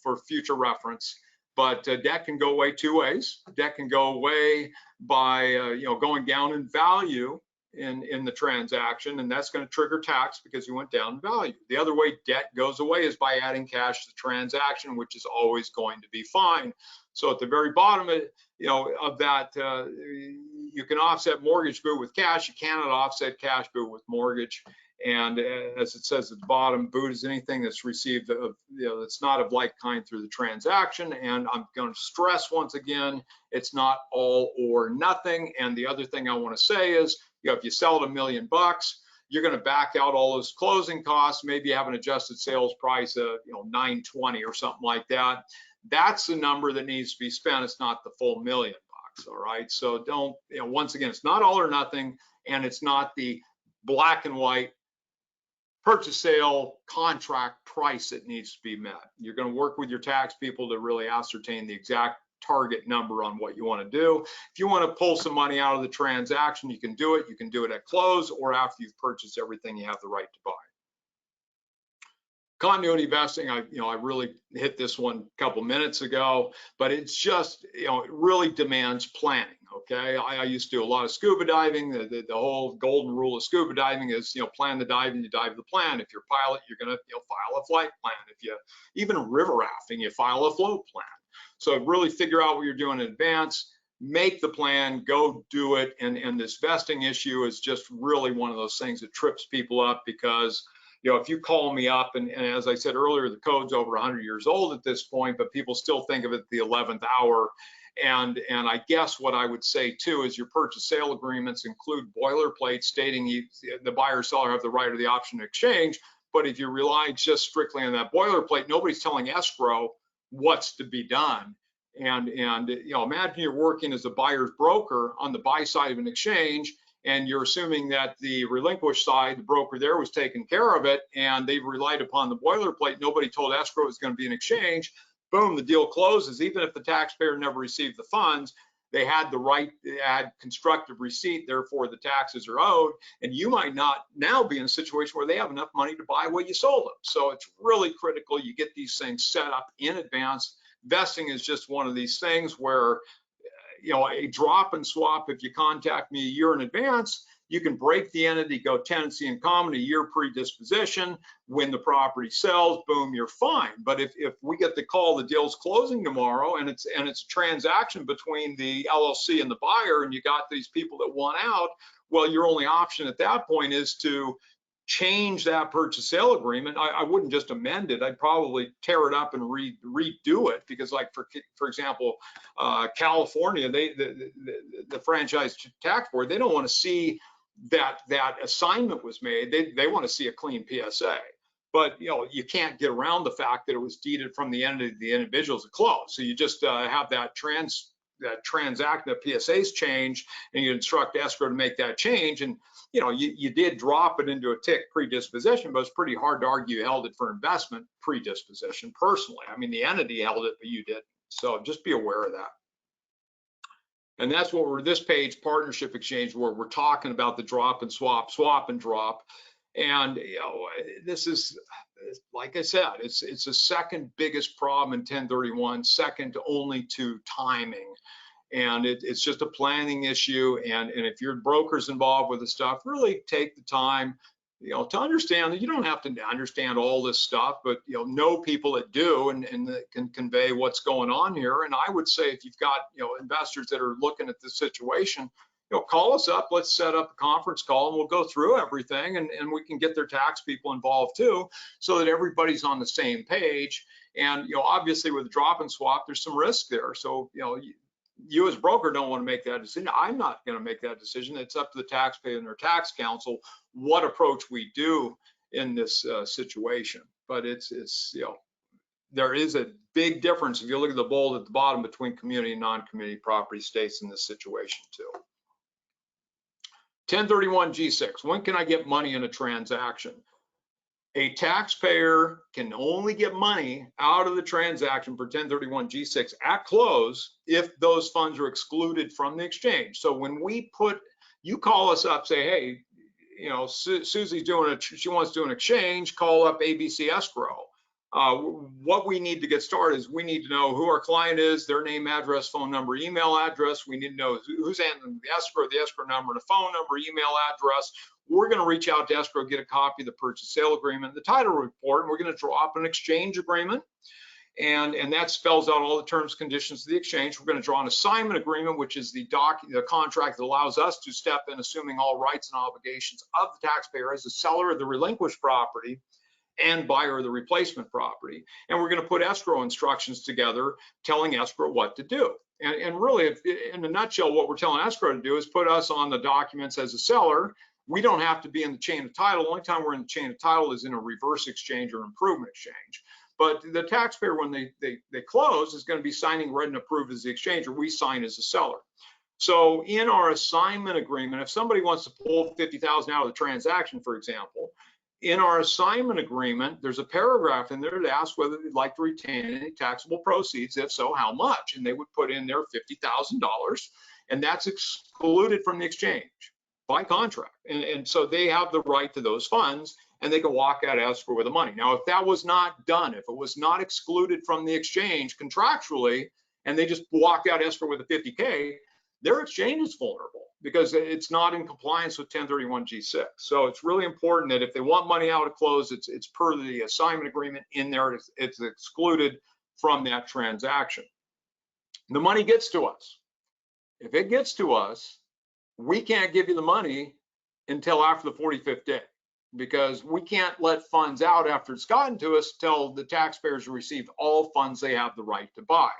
for future reference. But debt can go away two ways. Debt can go away by going down in value in the transaction, and that's going to trigger tax because you went down in value. The other way debt goes away is by adding cash to the transaction, which is always going to be fine. So at the very bottom of that, you can offset mortgage boot with cash. You cannot offset cash boot with mortgage. And as it says at the bottom, boot is anything that's received that's not of like kind through the transaction. And I'm going to stress once again, it's not all or nothing. And the other thing I want to say is, if you sell it $1 million, you're going to back out all those closing costs. Maybe you have an adjusted sales price of $920 or something like that. That's the number that needs to be spent. It's not the full $1 million. All right. So don't, once again, it's not all or nothing, and it's not the black and white purchase sale contract price that needs to be met. You're going to work with your tax people to really ascertain the exact target number on what you want to do. If you want to pull some money out of the transaction, you can do it. You can do it at close or after you've purchased everything you have the right to buy. Continuity vesting, I really hit this one a couple minutes ago, but it's just, it really demands planning. Okay, I used to do a lot of scuba diving. The whole golden rule of scuba diving is, plan the dive and you dive the plan. If you're a pilot, you're going to file a flight plan. If you even river rafting, you file a float plan. So really figure out what you're doing in advance, make the plan, go do it. And this vesting issue is just really one of those things that trips people up because, if you call me up, and as I said earlier, the code's over 100 years old at this point, but people still think of it the 11th hour. And I guess what I would say too is your purchase sale agreements include boilerplate stating the buyer or seller have the right or the option to exchange. But if you rely just strictly on that boilerplate, nobody's telling escrow what's to be done. And imagine you're working as a buyer's broker on the buy side of an exchange, and you're assuming that the relinquished side, the broker there, was taking care of it, and they've relied upon the boilerplate. Nobody told escrow it was going to be an exchange. Boom, the deal closes. Even if the taxpayer never received the funds, they had the right, they had constructive receipt, therefore the taxes are owed, and you might not now be in a situation where they have enough money to buy what you sold them. So it's really critical you get these things set up in advance. Vesting is just one of these things where, a drop and swap, if you contact me a year in advance, you can break the entity, go tenancy in common, a year predisposition. When the property sells, boom, you're fine. But if we get the call, the deal's closing tomorrow, and it's a transaction between the LLC and the buyer, and you got these people that want out, well, your only option at that point is to change that purchase sale agreement. I wouldn't just amend it. I'd probably tear it up and redo it, because, like for example, California, the franchise tax board, they don't want to see that assignment was made. They want to see a clean PSA. But you can't get around the fact that it was deeded from the entity to the individuals at close. So you just have that transaction, the PSA's change, and you instruct escrow to make that change. And you did drop it into a tick predisposition, but it's pretty hard to argue you held it for investment predisposition personally. I mean, the entity held it, but you didn't. So just be aware of that. And that's what we're, this page, partnership exchange, where we're talking about the drop and swap, swap and drop. And this is, like I said, it's the second biggest problem in 1031, second only to timing. And it's just a planning issue. And if your broker's involved with the stuff, really take the time, to understand that you don't have to understand all this stuff, but know people that do and that can convey what's going on here. And I would say if you've got investors that are looking at this situation, call us up. Let's set up a conference call and we'll go through everything, and we can get their tax people involved too, so that everybody's on the same page. And obviously with the drop and swap, there's some risk there. So you as broker don't want to make that decision. I'm not going to make that decision. It's up to the taxpayer and their tax counsel what approach we do in this situation. But it's there is a big difference if you look at the bold at the bottom between community and non-community property states in this situation too. 1031 G6, when can I get money in a transaction? A taxpayer can only get money out of the transaction for 1031-G6 at close if those funds are excluded from the exchange. So when you call us up, say, hey, Susie's she wants to do an exchange, call up ABC Escrow. What we need to get started is we need to know who our client is, their name, address, phone number, email address. We need to know who's handling the escrow number, the phone number, email address. We're going to reach out to escrow, get a copy of the purchase sale agreement, the title report, and we're going to draw up an exchange agreement. And that spells out all the terms, conditions of the exchange. We're going to draw an assignment agreement, which is the contract that allows us to step in, assuming all rights and obligations of the taxpayer as the seller of the relinquished property and buyer of the replacement property. And we're going to put escrow instructions together telling escrow what to do. And really, in a nutshell, what we're telling escrow to do is put us on the documents as a seller. We don't have to be in the chain of title. The only time we're in the chain of title is in a reverse exchange or improvement exchange. But the taxpayer, when they close, is going to be signing read and approved as the exchanger. We sign as a seller. So in our assignment agreement, if somebody wants to pull $50,000 out of the transaction, for example, in our assignment agreement, there's a paragraph in there to ask whether they'd like to retain any taxable proceeds. If so, how much? And they would put in there $50,000, and that's excluded from the exchange by contract. And so they have the right to those funds, and they can walk out escrow with the money. Now, if that was not done, if it was not excluded from the exchange contractually, and they just walk out escrow with a 50K, their exchange is vulnerable because it's not in compliance with 1031-G6. So it's really important that if they want money out at close, it's per the assignment agreement in there, it's excluded from that transaction. The money gets to us. If it gets to us, we can't give you the money until after the 45th day, because we can't let funds out after it's gotten to us till the taxpayers have received all funds they have the right to buy.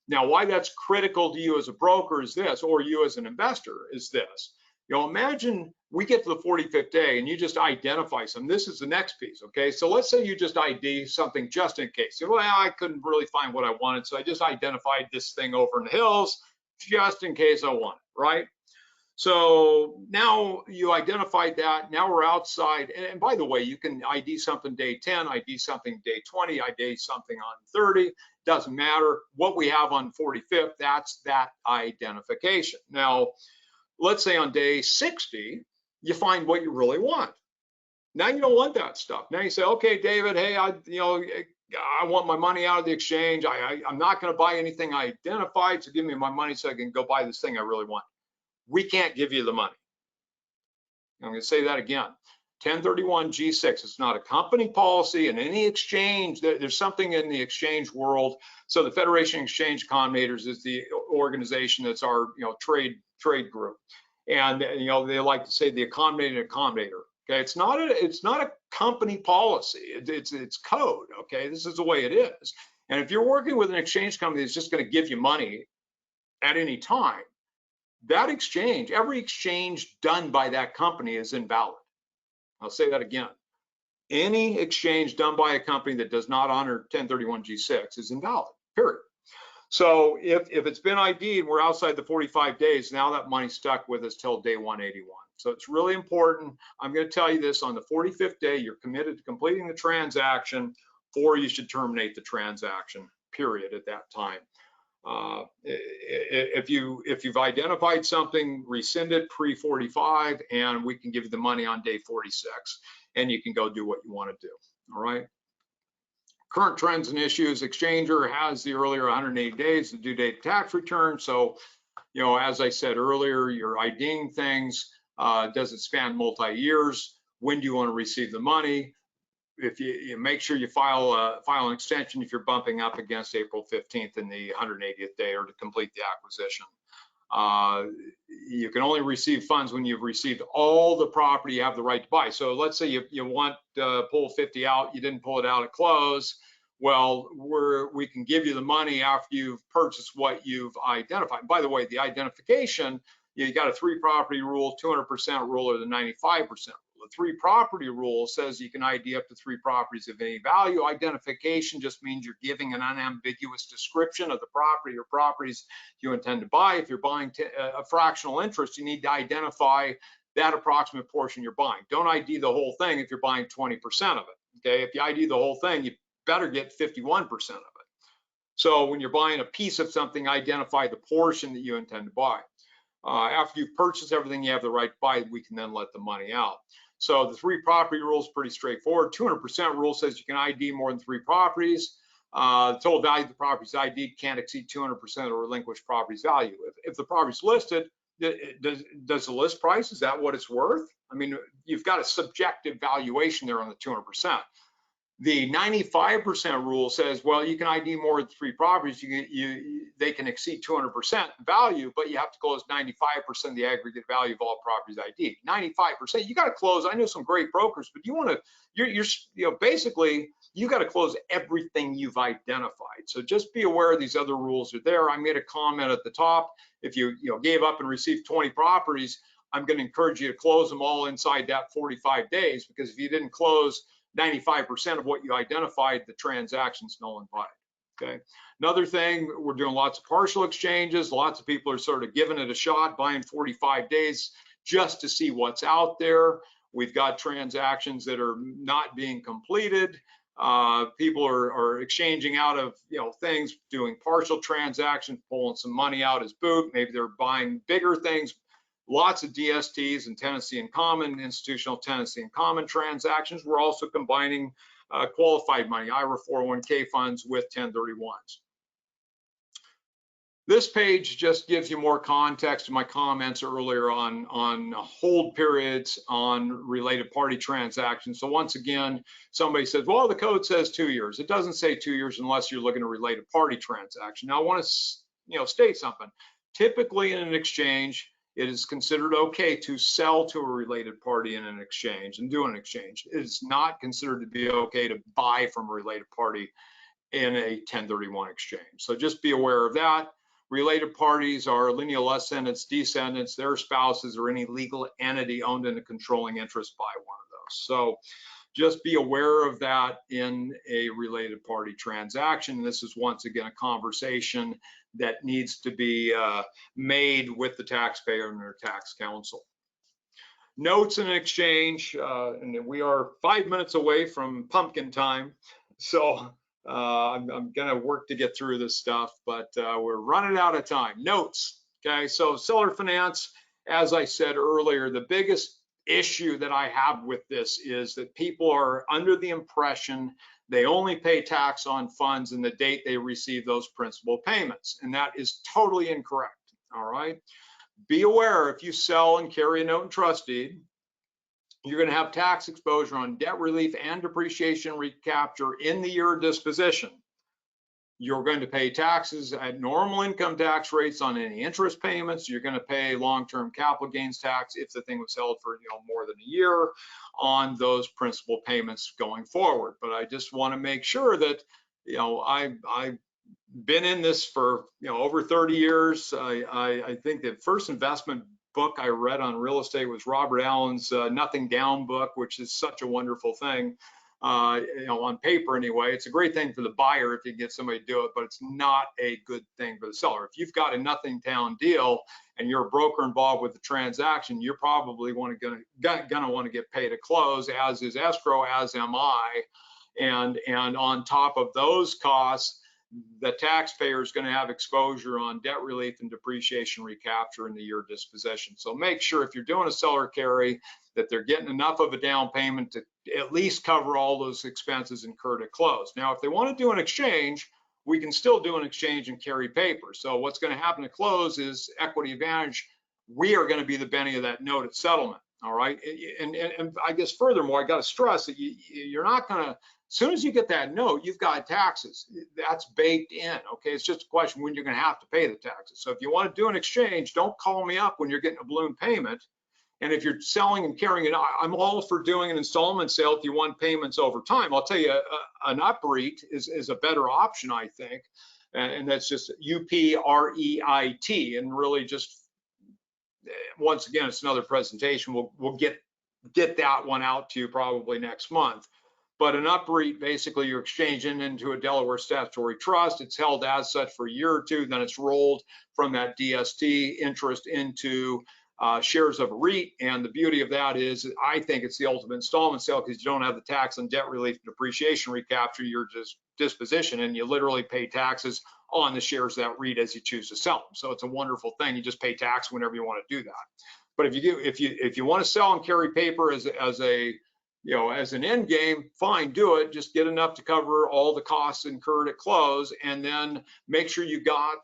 Now, why that's critical to you as a broker is this, or you as an investor is this. Imagine we get to the 45th day and you just identify some. This is the next piece, okay? So let's say you just ID something just in case. Well, I couldn't really find what I wanted, so I just identified this thing over in the hills just in case I want it, right? So now you identified that. Now we're outside. And by the way, you can ID something day 10, ID something day 20, ID something on 30. Doesn't matter. What we have on 45th, that's that identification. Now, let's say on day 60, you find what you really want. Now you don't want that stuff. Now you say, okay, David, hey, I want my money out of the exchange. I'm not going to buy anything I identified, so give me my money so I can go buy this thing I really want. We can't give you the money. I'm going to say that again. 1031-G6, it's not a company policy in any exchange. There's something in the exchange world. So the Federation of Exchange Accommodators is the organization that's our trade group. And they like to say the accommodating accommodator. Okay, it's not a company policy. It's code. Okay, this is the way it is. And if you're working with an exchange company that's just going to give you money at any time, that exchange, every exchange done by that company is invalid. I'll say that again. Any exchange done by a company that does not honor 1031-G6 is invalid, period. So if it's been ID'd and we're outside the 45 days, now that money's stuck with us till day 181. So it's really important. I'm going to tell you this, on the 45th day, you're committed to completing the transaction, or you should terminate the transaction, period, at that time. If you've identified something, rescind it pre-45, and we can give you the money on day 46, and you can go do what you want to do. All right. Current trends and issues. Exchangor has the earlier 180 days, the due date tax return. So, as I said earlier, you're IDing things. Does it span multi-years? When do you want to receive the money? If you make sure you file an extension if you're bumping up against April 15th in the 180th day, or to complete the acquisition. You can only receive funds when you've received all the property you have the right to buy. So let's say you want to pull 50 out, you didn't pull it out at close. Well, we can give you the money after you've purchased what you've identified. By the way, the identification, you got a 3 property rule, 200% rule, or the 95% rule. The 3 property rule says you can ID up to 3 properties of any value. Identification just means you're giving an unambiguous description of the property or properties you intend to buy. If you're buying a fractional interest, you need to identify that approximate portion you're buying. Don't ID the whole thing if you're buying 20% of it. Okay, if you ID the whole thing, you better get 51% of it. So when you're buying a piece of something, identify the portion that you intend to buy. After you've purchased everything, you have the right to buy. We can then let the money out. So the 3 property rule is pretty straightforward. 200% rule says you can ID more than 3 properties. The total value of the property's ID can't exceed 200% of the relinquished property's value. If the property's listed, does the list price, is that what it's worth? I mean, you've got a subjective valuation there on the 200%. The 95% rule says, well, you can ID more than 3 properties. They can exceed 200% value, but you have to close 95% of the aggregate value of all properties ID. 95%, you got to close. I know some great brokers, but you want to, basically, you got to close everything you've identified. So just be aware these other rules are there. I made a comment at the top. If you gave up and received 20 properties, I'm going to encourage you to close them all inside that 45 days, because if you didn't close 95% of what you identified, the transaction's null and void. Okay. Another thing, we're doing lots of partial exchanges. Lots of people are sort of giving it a shot, buying 45 days just to see what's out there. We've got transactions that are not being completed. People are exchanging out of things, doing partial transactions, pulling some money out as boot. Maybe they're buying bigger things. Lots of DSTs and tenancy in common, institutional tenancy in common transactions. We're also combining qualified money, IRA 401k funds with 1031s. This page just gives you more context to my comments earlier on hold periods on related party transactions. So once again, somebody says, well, the code says 2 years. It doesn't say 2 years unless you're looking at a related party transaction. Now I want to state something. Typically in an exchange, it is considered okay to sell to a related party in an exchange and do an exchange. It is not considered to be okay to buy from a related party in a 1031 exchange. So just be aware of that. Related parties are lineal ascendants, descendants, their spouses, or any legal entity owned in a controlling interest by one of those. So just be aware of that in a related party transaction. This is once again a conversation that needs to be made with the taxpayer and their tax counsel. Notes in an exchange, and we are 5 minutes away from pumpkin time, so I'm gonna work to get through this stuff, but we're running out of time. Notes, okay, so seller finance, as I said earlier, the biggest issue that I have with this is that people are under the impression they only pay tax on funds in the date they receive those principal payments, and that is totally incorrect. All right, be aware, if you sell and carry a note and trust deed, you're going to have tax exposure on debt relief and depreciation recapture in the year of disposition. You're going to pay taxes at normal income tax rates on any interest payments. You're going to pay long-term capital gains tax if the thing was held for more than a year on those principal payments going forward. But I just want to make sure that I've been in this for over 30 years. I think the first investment book I read on real estate was Robert Allen's Nothing Down book, which is such a wonderful thing. On paper anyway. It's a great thing for the buyer if you get somebody to do it, but it's not a good thing for the seller. If you've got a nothing down deal and you're a broker involved with the transaction, you're probably gonna want to get paid at close, as is escrow, as am I. And on top of those costs, the taxpayer is going to have exposure on debt relief and depreciation recapture in the year of disposition. So make sure if you're doing a seller carry that they're getting enough of a down payment to at least cover all those expenses incurred at close. Now, if they want to do an exchange, we can still do an exchange and carry paper. So what's going to happen at close is equity advantage. We are going to be the Benny of that note at settlement. All right. And I guess furthermore, I got to stress that you're not going to, as soon as you get that note, you've got taxes. That's baked in. Okay. It's just a question when you're going to have to pay the taxes. So if you want to do an exchange, don't call me up when you're getting a balloon payment. And if you're selling and carrying it, I'm all for doing an installment sale if you want payments over time. I'll tell you, an UPREIT is a better option, I think. And that's just UPREIT. And really just, once again, it's another presentation. We'll get that one out to you probably next month. But an UPREIT, basically you're exchanging into a Delaware statutory trust. It's held as such for a year or two, then it's rolled from that DST interest into shares of a REIT. And the beauty of that is, I think it's the ultimate installment sale because you don't have the tax on debt relief and depreciation recapture, your disposition, and you literally pay taxes on the shares of that REIT as you choose to sell them. So it's a wonderful thing. You just pay tax whenever you want to do that. But if you want to sell and carry paper as an end game, fine, do it. Just get enough to cover all the costs incurred at close, and then make sure you got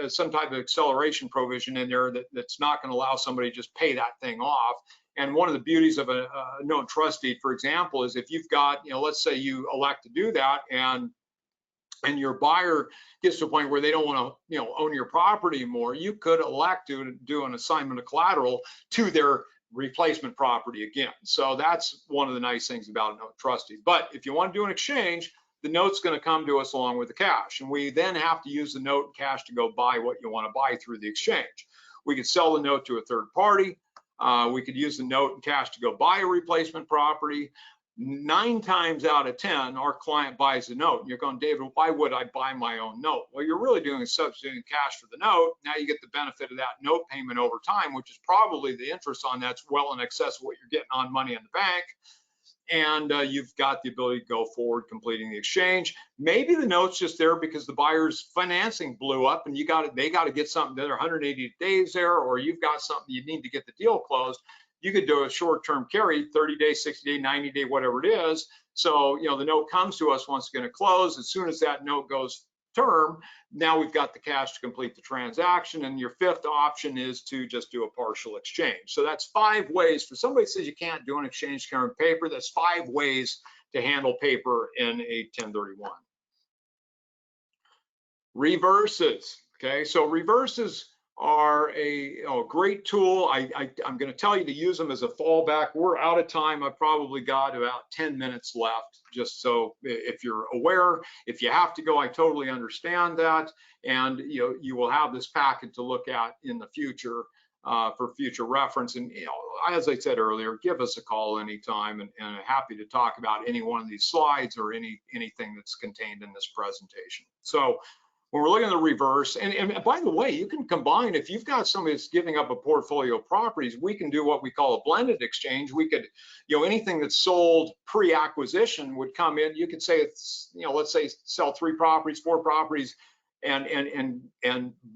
some type of acceleration provision in there that's not going to allow somebody to just pay that thing off. And one of the beauties of a note trust deed, for example, is if you've got, let's say you elect to do that, and your buyer gets to a point where they don't want to, own your property anymore, you could elect to do an assignment of collateral to their replacement property again. So that's one of the nice things about a note trust deed. But if you want to do an exchange, the note's going to come to us along with the cash, and we then have to use the note and cash to go buy what you want to buy through the exchange. We could sell the note to a third party. We could use the note and cash to go buy a replacement property. 9 times out of 10, our client buys the note. And you're going, David, why would I buy my own note? Well, you're really doing is substituting cash for the note. Now you get the benefit of that note payment over time, which is probably the interest on that's well in excess of what you're getting on money in the bank. And you've got the ability to go forward completing the exchange. Maybe the note's just there because the buyer's financing blew up and they got to get something there, 180 days there, or you've got something you need to get the deal closed. You could do a short-term carry, 30 days, 60 days, 90 days, whatever it is. So, the note comes to us once it's going to close. As soon as that note goes term, now we've got the cash to complete the transaction. And your fifth option is to just do a partial exchange. So that's 5 ways. For somebody who says you can't do an exchange carrying paper, that's 5 ways to handle paper in a 1031. Reverses. Okay, so reverses are a great tool. I'm going to tell you to use them as a fallback. We're out of time. I've probably got about 10 minutes left, just so if you're aware. If you have to go, I totally understand that. And you will have this packet to look at in the future for future reference. And as I said earlier, give us a call anytime, and happy to talk about any one of these slides or anything that's contained in this presentation. So when we're looking at the reverse, and by the way, you can combine, if you've got somebody that's giving up a portfolio of properties, we can do what we call a blended exchange. We could, anything that's sold pre-acquisition would come in. You could say it's, let's say sell 3 properties, 4 properties, and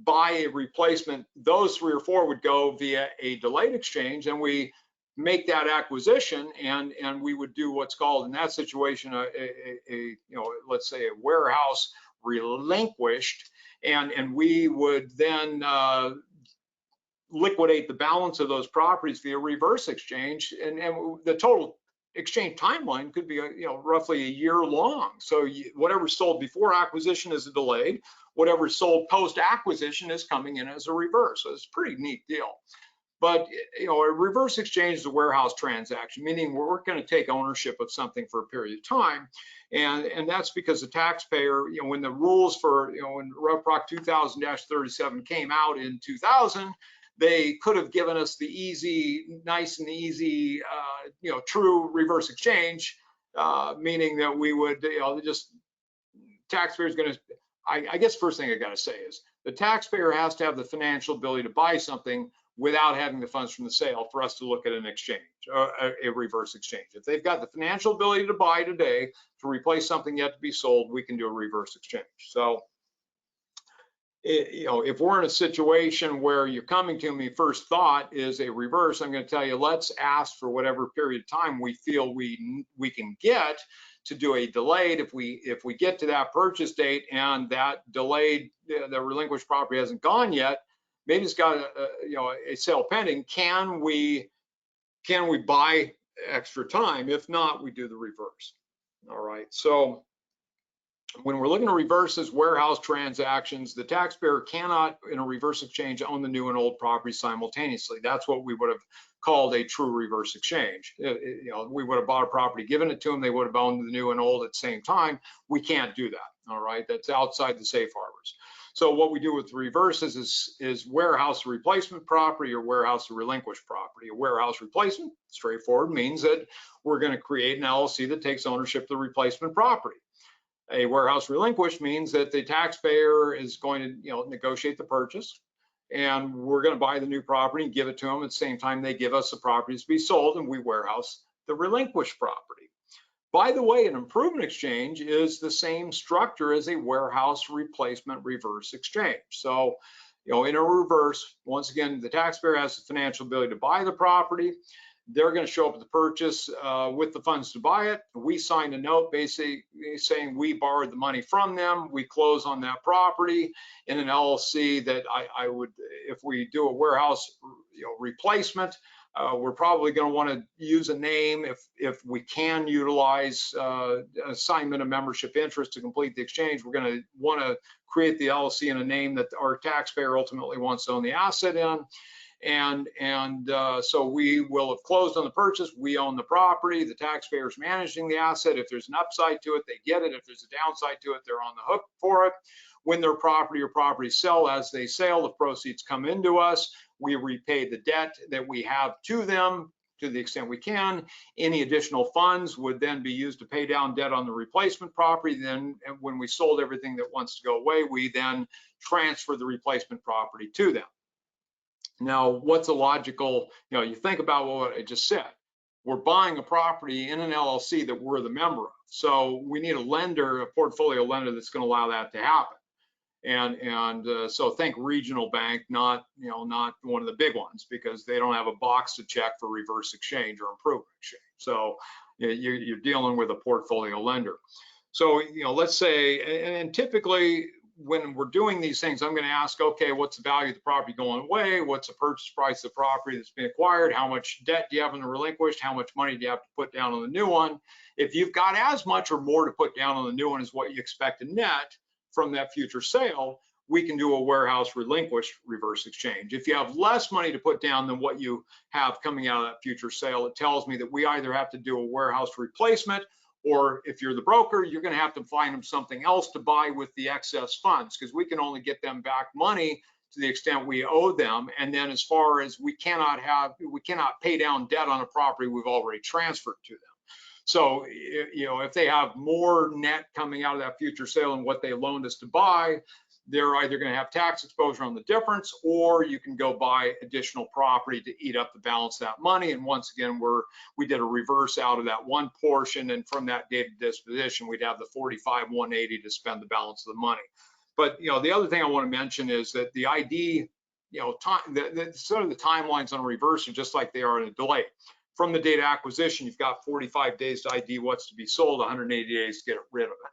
buy a replacement. Those 3 or 4 would go via a delayed exchange, and we make that acquisition, and we would do what's called in that situation let's say a warehouse relinquished, and we would then liquidate the balance of those properties via reverse exchange, and the total exchange timeline could be roughly a year long. So whatever's sold before acquisition is a delayed, whatever's sold post acquisition is coming in as a reverse. So it's a pretty neat deal. But a reverse exchange is a warehouse transaction, meaning we're going to take ownership of something for a period of time, and that's because the taxpayer, when the rules for when Rev Proc 2000-37 came out in 2000, they could have given us the nice and easy, true reverse exchange, meaning that we would, just taxpayers going to. I guess first thing I got to say is the taxpayer has to have the financial ability to buy something without having the funds from the sale for us to look at an exchange, a reverse exchange. If they've got the financial ability to buy today to replace something yet to be sold, we can do a reverse exchange. So, if we're in a situation where you're coming to me, first thought is a reverse, I'm going to tell you, let's ask for whatever period of time we feel we can get to do a delayed. If we get to that purchase date and that delayed, the relinquished property hasn't gone yet, maybe it's got a sale pending. Can we buy extra time? If not, we do the reverse. All right. So when we're looking at reverses, warehouse transactions, the taxpayer cannot, in a reverse exchange, own the new and old property simultaneously. That's what we would have called a true reverse exchange. We would have bought a property, given it to them, they would have owned the new and old at the same time. We can't do that. All right. That's outside the safe harbors. So what we do with reverses is warehouse replacement property or warehouse relinquished property. A warehouse replacement, straightforward, means that we're going to create an LLC that takes ownership of the replacement property. A warehouse relinquished means that the taxpayer is going to negotiate the purchase, and we're going to buy the new property and give it to them at the same time they give us the properties to be sold, and we warehouse the relinquished property. By the way, an improvement exchange is the same structure as a warehouse replacement reverse exchange. So, in a reverse, once again, the taxpayer has the financial ability to buy the property. They're going to show up at the purchase with the funds to buy it. We sign a note basically saying we borrowed the money from them. We close on that property in an LLC that I would, if we do a warehouse replacement, we're probably going to want to use a name if we can utilize assignment of membership interest to complete the exchange. We're going to want to create the LLC in a name that our taxpayer ultimately wants to own the asset in. So we will have closed on the purchase. We own the property. The taxpayer is managing the asset. If there's an upside to it, they get it. If there's a downside to it, they're on the hook for it. When their property or properties sell, as they sell, the proceeds come into us. We repay the debt that we have to them to the extent we can. Any additional funds would then be used to pay down debt on the replacement property. Then when we sold everything that wants to go away, we then transfer the replacement property to them. Now, what's a logical, you think about what I just said. We're buying a property in an LLC that we're the member of. So we need a lender, a portfolio lender that's going to allow that to happen. So think regional bank, not one of the big ones, because they don't have a box to check for reverse exchange or improvement exchange. So you're dealing with a portfolio lender. So, let's say, and typically when we're doing these things, I'm going to ask, okay, what's the value of the property going away? What's the purchase price of the property that's been acquired? How much debt do you have in the relinquished? How much money do you have to put down on the new one? If you've got as much or more to put down on the new one as what you expect to net from that future sale, we can do a warehouse relinquished reverse exchange. If you have less money to put down than what you have coming out of that future sale, it tells me that we either have to do a warehouse replacement, or if you're the broker, you're going to have to find them something else to buy with the excess funds, because we can only get them back money to the extent we owe them. And then as far as we cannot pay down debt on a property we've already transferred to them. So, if they have more net coming out of that future sale than what they loaned us to buy, they're either going to have tax exposure on the difference, or you can go buy additional property to eat up the balance of that money. And once again, we did a reverse out of that one portion, and from that date of disposition, we'd have the 45,180 to spend the balance of the money. But the other thing I want to mention is that the ID, sort of the timelines on a reverse are just like they are in a delay. From the date of acquisition, you've got 45 days to ID what's to be sold, 180 days to get rid of it.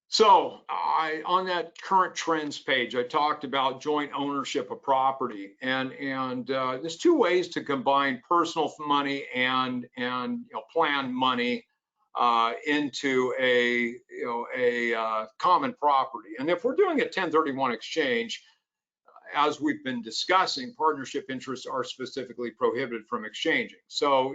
So on that current trends page, I talked about joint ownership of property, and there's two ways to combine personal money and plan money into a common property. And if we're doing a 1031 exchange, as we've been discussing, partnership interests are specifically prohibited from exchanging. So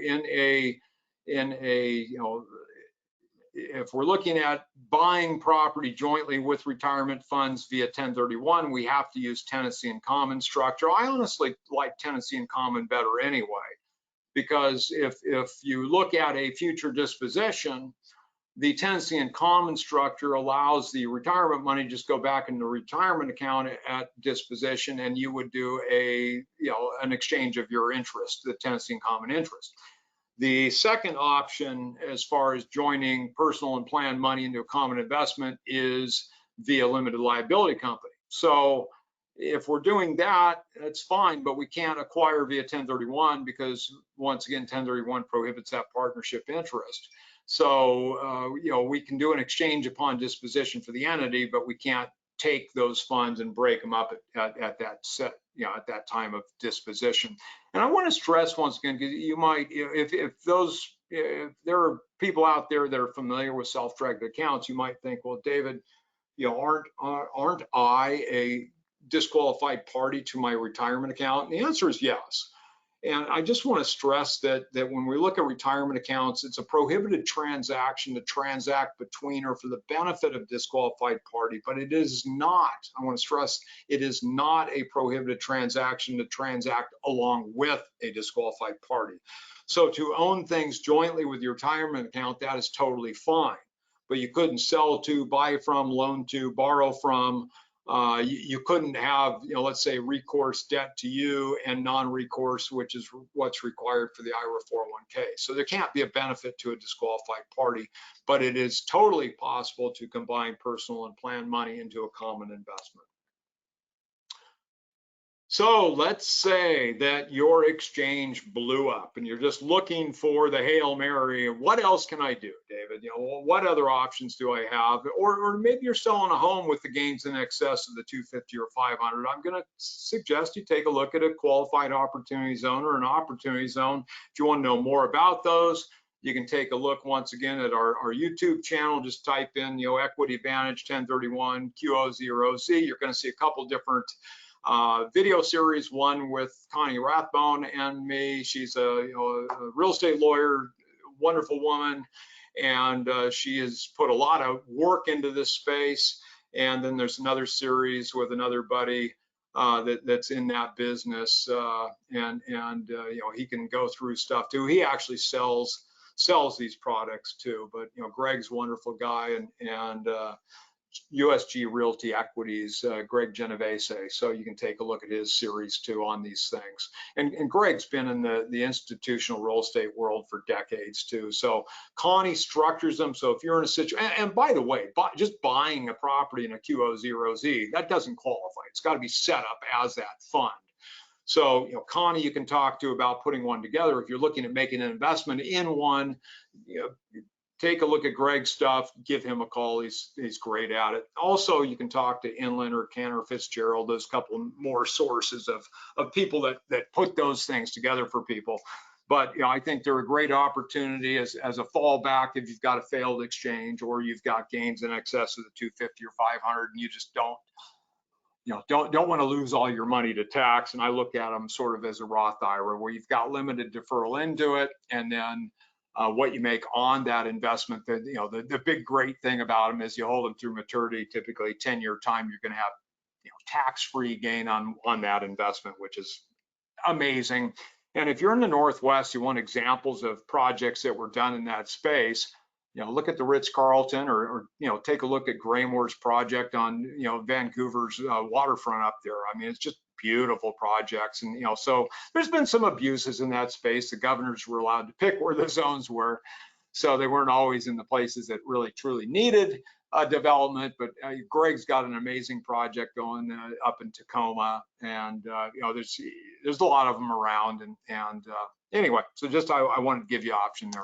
if we're looking at buying property jointly with retirement funds via 1031, we have to use tenancy in common structure. I honestly like tenancy in common better anyway, because if you look at a future disposition, the tenancy in common structure allows the retirement money to just go back in the retirement account at disposition, and you would do an exchange of your interest, the tenancy in common interest. The second option, as far as joining personal and planned money into a common investment, is via limited liability company. So if we're doing that, that's fine, but we can't acquire via 1031 because, once again, 1031 prohibits that partnership interest. So, we can do an exchange upon disposition for the entity, but we can't take those funds and break them up at that time of disposition. And I want to stress once again, because you might, if there are people out there that are familiar with self-directed accounts, you might think, well, David, aren't I a disqualified party to my retirement account? And the answer is yes. And I just want to stress that when we look at retirement accounts, it's a prohibited transaction to transact between or for the benefit of disqualified party, but it is not, I want to stress, it is not a prohibited transaction to transact along with a disqualified party. So to own things jointly with your retirement account, that is totally fine. But you couldn't sell to, buy from, loan to, borrow from, you couldn't have, let's say recourse debt to you and non-recourse, which is what's required for the IRA 401k. So there can't be a benefit to a disqualified party, but it is totally possible to combine personal and plan money into a common investment. So let's say that your exchange blew up and you're just looking for the Hail Mary. What else can I do, David? What other options do I have? Or maybe you're selling a home with the gains in excess of the 250 or 500. I'm going to suggest you take a look at a qualified opportunity zone or an opportunity zone. If you want to know more about those, you can take a look once again at our YouTube channel. Just type in, Equity Advantage 1031 QO0Z. You're going to see a couple different video series, one with Connie Rathbone and me. She's a real estate lawyer, wonderful woman, and she has put a lot of work into this space. And then there's another series with another buddy that's in that business, and he can go through stuff too. He actually sells these products too. But Greg's a wonderful guy, and USG Realty Equities, Greg Genovese. So you can take a look at his series too on these things. And Greg's been in the institutional real estate world for decades too. So Connie structures them. So if you're in a situation, and by the way, just buying a property in a QO0Z, that doesn't qualify. It's got to be set up as that fund. So, Connie, you can talk to about putting one together. If you're looking at making an investment in one, take a look at Greg's stuff, give him a call. He's great at it. Also, you can talk to Inland or Cantor Fitzgerald. There's a couple more sources of people that put those things together for people. But I think they're a great opportunity as a fallback if you've got a failed exchange or you've got gains in excess of the 250 or 500 and you just don't want to lose all your money to tax. And I look at them sort of as a Roth IRA where you've got limited deferral into it, and then what you make on that investment. The big great thing about them is you hold them through maturity, typically 10-year time. You're going to have tax-free gain on that investment, which is amazing. And if you're in the Northwest, you want examples of projects that were done in that space. Look at the Ritz-Carlton, or take a look at Graymore's project on Vancouver's waterfront up there. I mean, it's just beautiful projects. And so there's been some abuses in that space. The governors were allowed to pick where the zones were, so they weren't always in the places that really truly needed development. But Greg's got an amazing project going up in Tacoma, and there's a lot of them around. And anyway, so just I wanted to give you an option there.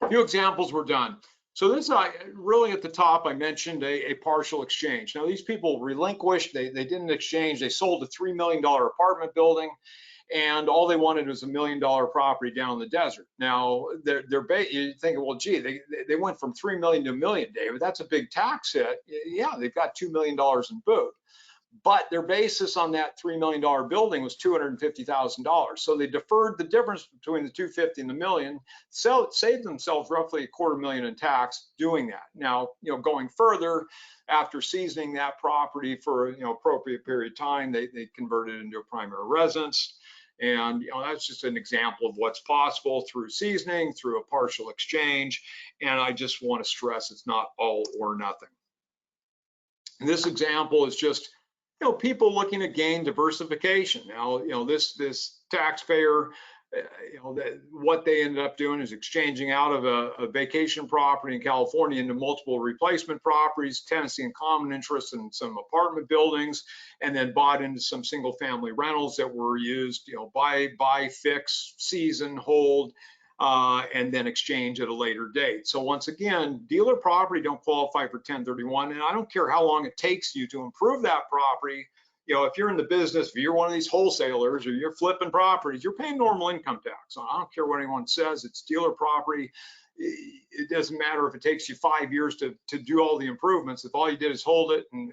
A few examples were done. So this really at the top, I mentioned a partial exchange. Now these people relinquished, they didn't exchange, they sold a $3 million apartment building, and all they wanted was a $1 million property down in the desert. Now you think, well, gee, they went from 3 million to $1 million, David. That's a big tax hit. Yeah, they've got $2 million in boot. But their basis on that $3 million building was $250,000. So they deferred the difference between the 250 and the million, saved themselves roughly $250,000 in tax doing that. Now, going further, after seasoning that property for an appropriate period of time, they converted it into a primary residence. And that's just an example of what's possible through seasoning, through a partial exchange. And I just want to stress it's not all or nothing. And this example is just people looking to gain diversification. Now, this taxpayer, what they ended up doing is exchanging out of a vacation property in California into multiple replacement properties, tenancy and common interest in some apartment buildings, and then bought into some single family rentals that were used, buy, fix, season, hold, and then exchange at a later date. So once again, dealer property don't qualify for 1031, and I don't care how long it takes you to improve that property. If you're in the business, if you're one of these wholesalers or you're flipping properties, you're paying normal income tax. I don't care what anyone says, it's dealer property. It doesn't matter if it takes you 5 years to do all the improvements. If all you did is hold it and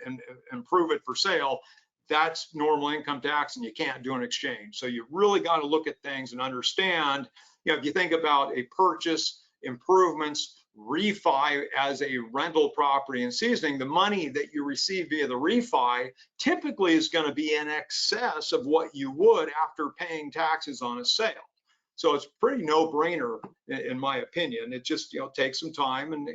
improve it for sale, that's normal income tax, and you can't do an exchange. So you really got to look at things and understand, if you think about a purchase, improvements, refi as a rental property and seasoning, the money that you receive via the refi typically is going to be in excess of what you would after paying taxes on a sale. So it's pretty no-brainer in my opinion. It just, takes some time, and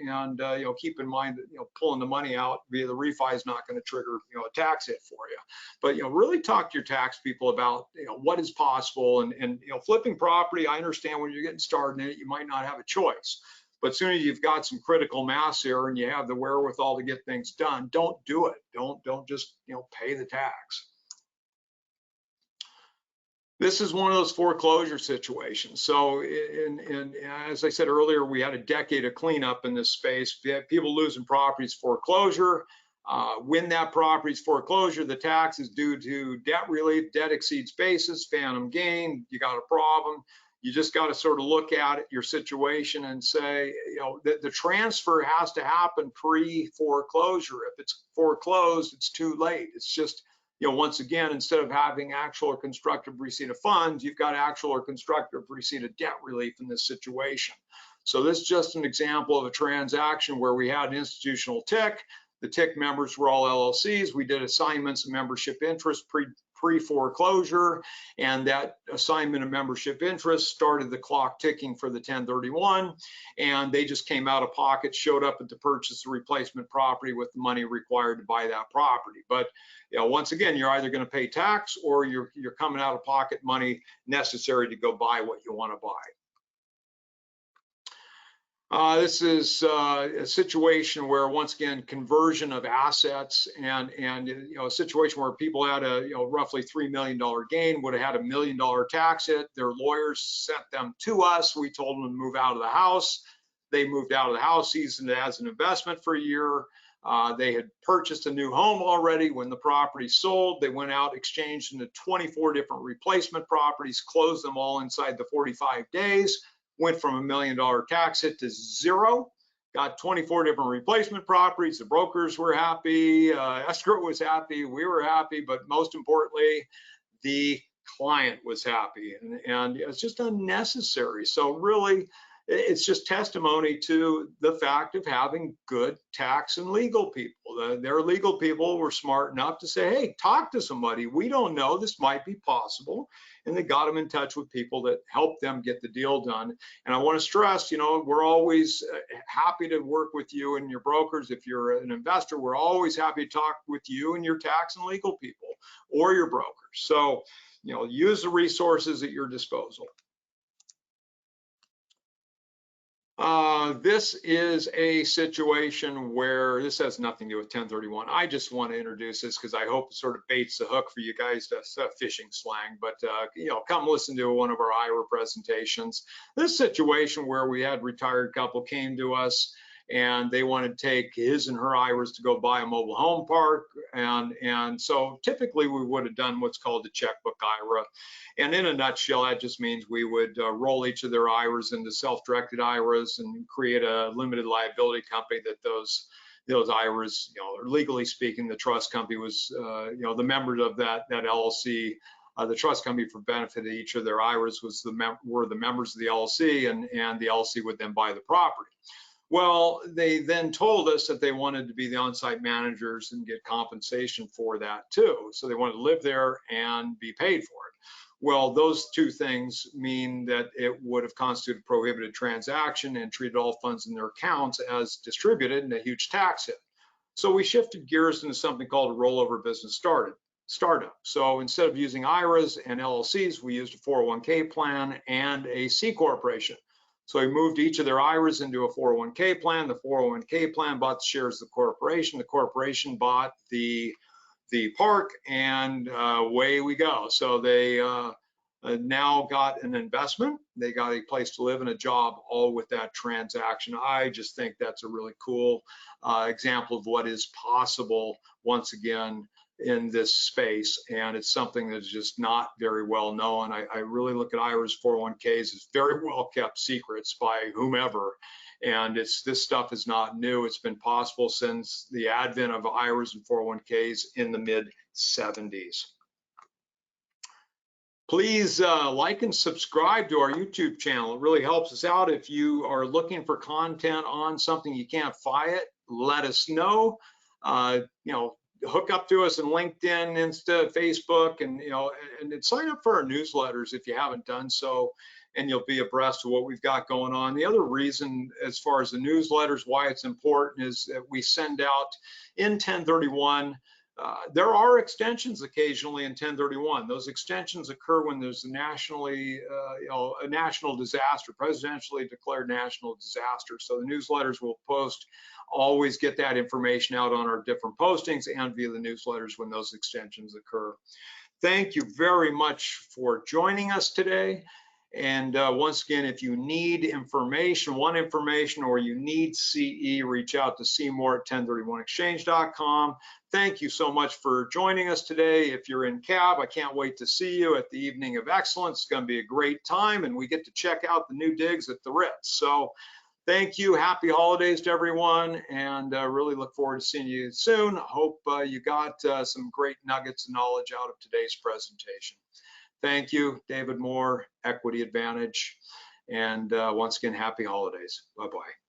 keep in mind that, pulling the money out via the refi is not going to trigger, a tax hit for you. But, really talk to your tax people about, what is possible, and flipping property. I understand when you're getting started in it, you might not have a choice. But as soon as you've got some critical mass here and you have the wherewithal to get things done, don't do it. Don't just, pay the tax. This is one of those foreclosure situations. So as I said earlier, we had a decade of cleanup in this space. We had people losing properties foreclosure. When that property's foreclosure, the tax is due to debt relief, debt exceeds basis, phantom gain, you got a problem. You just got to sort of look at your situation and say, the transfer has to happen pre-foreclosure. If it's foreclosed, it's too late. It's just, once again, instead of having actual or constructive receipt of funds, you've got actual or constructive receipt of debt relief in this situation. So this is just an example of a transaction where we had an institutional TIC. The TIC members were all LLCs. We did assignments of membership interest pre-foreclosure, and that assignment of membership interest started the clock ticking for the 1031, and they just came out of pocket, showed up at the purchase of replacement property with the money required to buy that property. But once again, you're either going to pay tax or you're coming out of pocket money necessary to go buy what you want to buy. This is a situation where, once again, conversion of assets, and a situation where people had a roughly $3 million gain, would have had $1 million tax hit. Their lawyers sent them to us. We told them to move out of the house. They moved out of the house, using it as an investment for a year. They had purchased a new home already. When the property sold, they went out, exchanged into 24 different replacement properties, closed them all inside the 45 days. Went from $1 million tax hit to zero, got 24 different replacement properties. The brokers were happy, escrow was happy, we were happy, but most importantly, the client was happy, and it's just unnecessary. So really, it's just testimony to the fact of having good tax and legal people. Their legal people were smart enough to say, hey, talk to somebody. We don't know, this might be possible. And they got them in touch with people that helped them get the deal done. And I want to stress, we're always happy to work with you and your brokers. If you're an investor, we're always happy to talk with you and your tax and legal people or your brokers. So, use the resources at your disposal. This is a situation where this has nothing to do with 1031. I just want to introduce this because I hope it sort of baits the hook for you guys to fishing slang. But come listen to one of our IRA presentations. This situation where we had a retired couple came to us, and they wanted to take his and her IRAs to go buy a mobile home park. And so typically we would have done what's called a checkbook IRA. And in a nutshell, that just means we would roll each of their IRAs into self-directed IRAs and create a limited liability company that those IRAs, legally speaking, the trust company was, the members of that LLC, the trust company for benefit of each of their IRAs were the members of the LLC, and the LLC would then buy the property. Well, they then told us that they wanted to be the on-site managers and get compensation for that too. So they wanted to live there and be paid for it. Well, those two things mean that it would have constituted a prohibited transaction and treated all funds in their accounts as distributed, and a huge tax hit. So we shifted gears into something called a rollover business startup. So instead of using IRAs and LLCs, we used a 401k plan and a C corporation. So we moved each of their IRAs into a 401k plan. The 401k plan bought the shares of the corporation. The corporation bought the park, and away we go. So they now got an investment. They got a place to live and a job, all with that transaction. I just think that's a really cool example of what is possible, once again, in this space, and it's something that's just not very well known. I really look at IRAs, 401ks as very well kept secrets by whomever, and this stuff is not new. It's been possible since the advent of IRAs and 401ks in the mid-70s. Please like and subscribe to our YouTube channel. It really helps us out. If you are looking for content on something you can't buy it, let us know. Hook up to us on LinkedIn, Insta, Facebook, and and sign up for our newsletters if you haven't done so. and you'll be abreast of what we've got going on. The other reason, as far as the newsletters, why it's important is that we send out in 1031. There are extensions occasionally in 1031. Those extensions occur when there's a nationally, a national disaster, presidentially declared national disaster. So the newsletters will post, always get that information out on our different postings and via the newsletters when those extensions occur. Thank you very much for joining us today. And once again, if you need information, or you need CE, reach out to Seymour at 1031exchange.com. Thank you so much for joining us today. If you're in CAB, I can't wait to see you at the Evening of Excellence. It's going to be a great time, and we get to check out the new digs at the Ritz. So thank you. Happy holidays to everyone, and really look forward to seeing you soon. Hope you got some great nuggets of knowledge out of today's presentation. Thank you, David Moore, Equity Advantage. And once again, happy holidays. Bye-bye.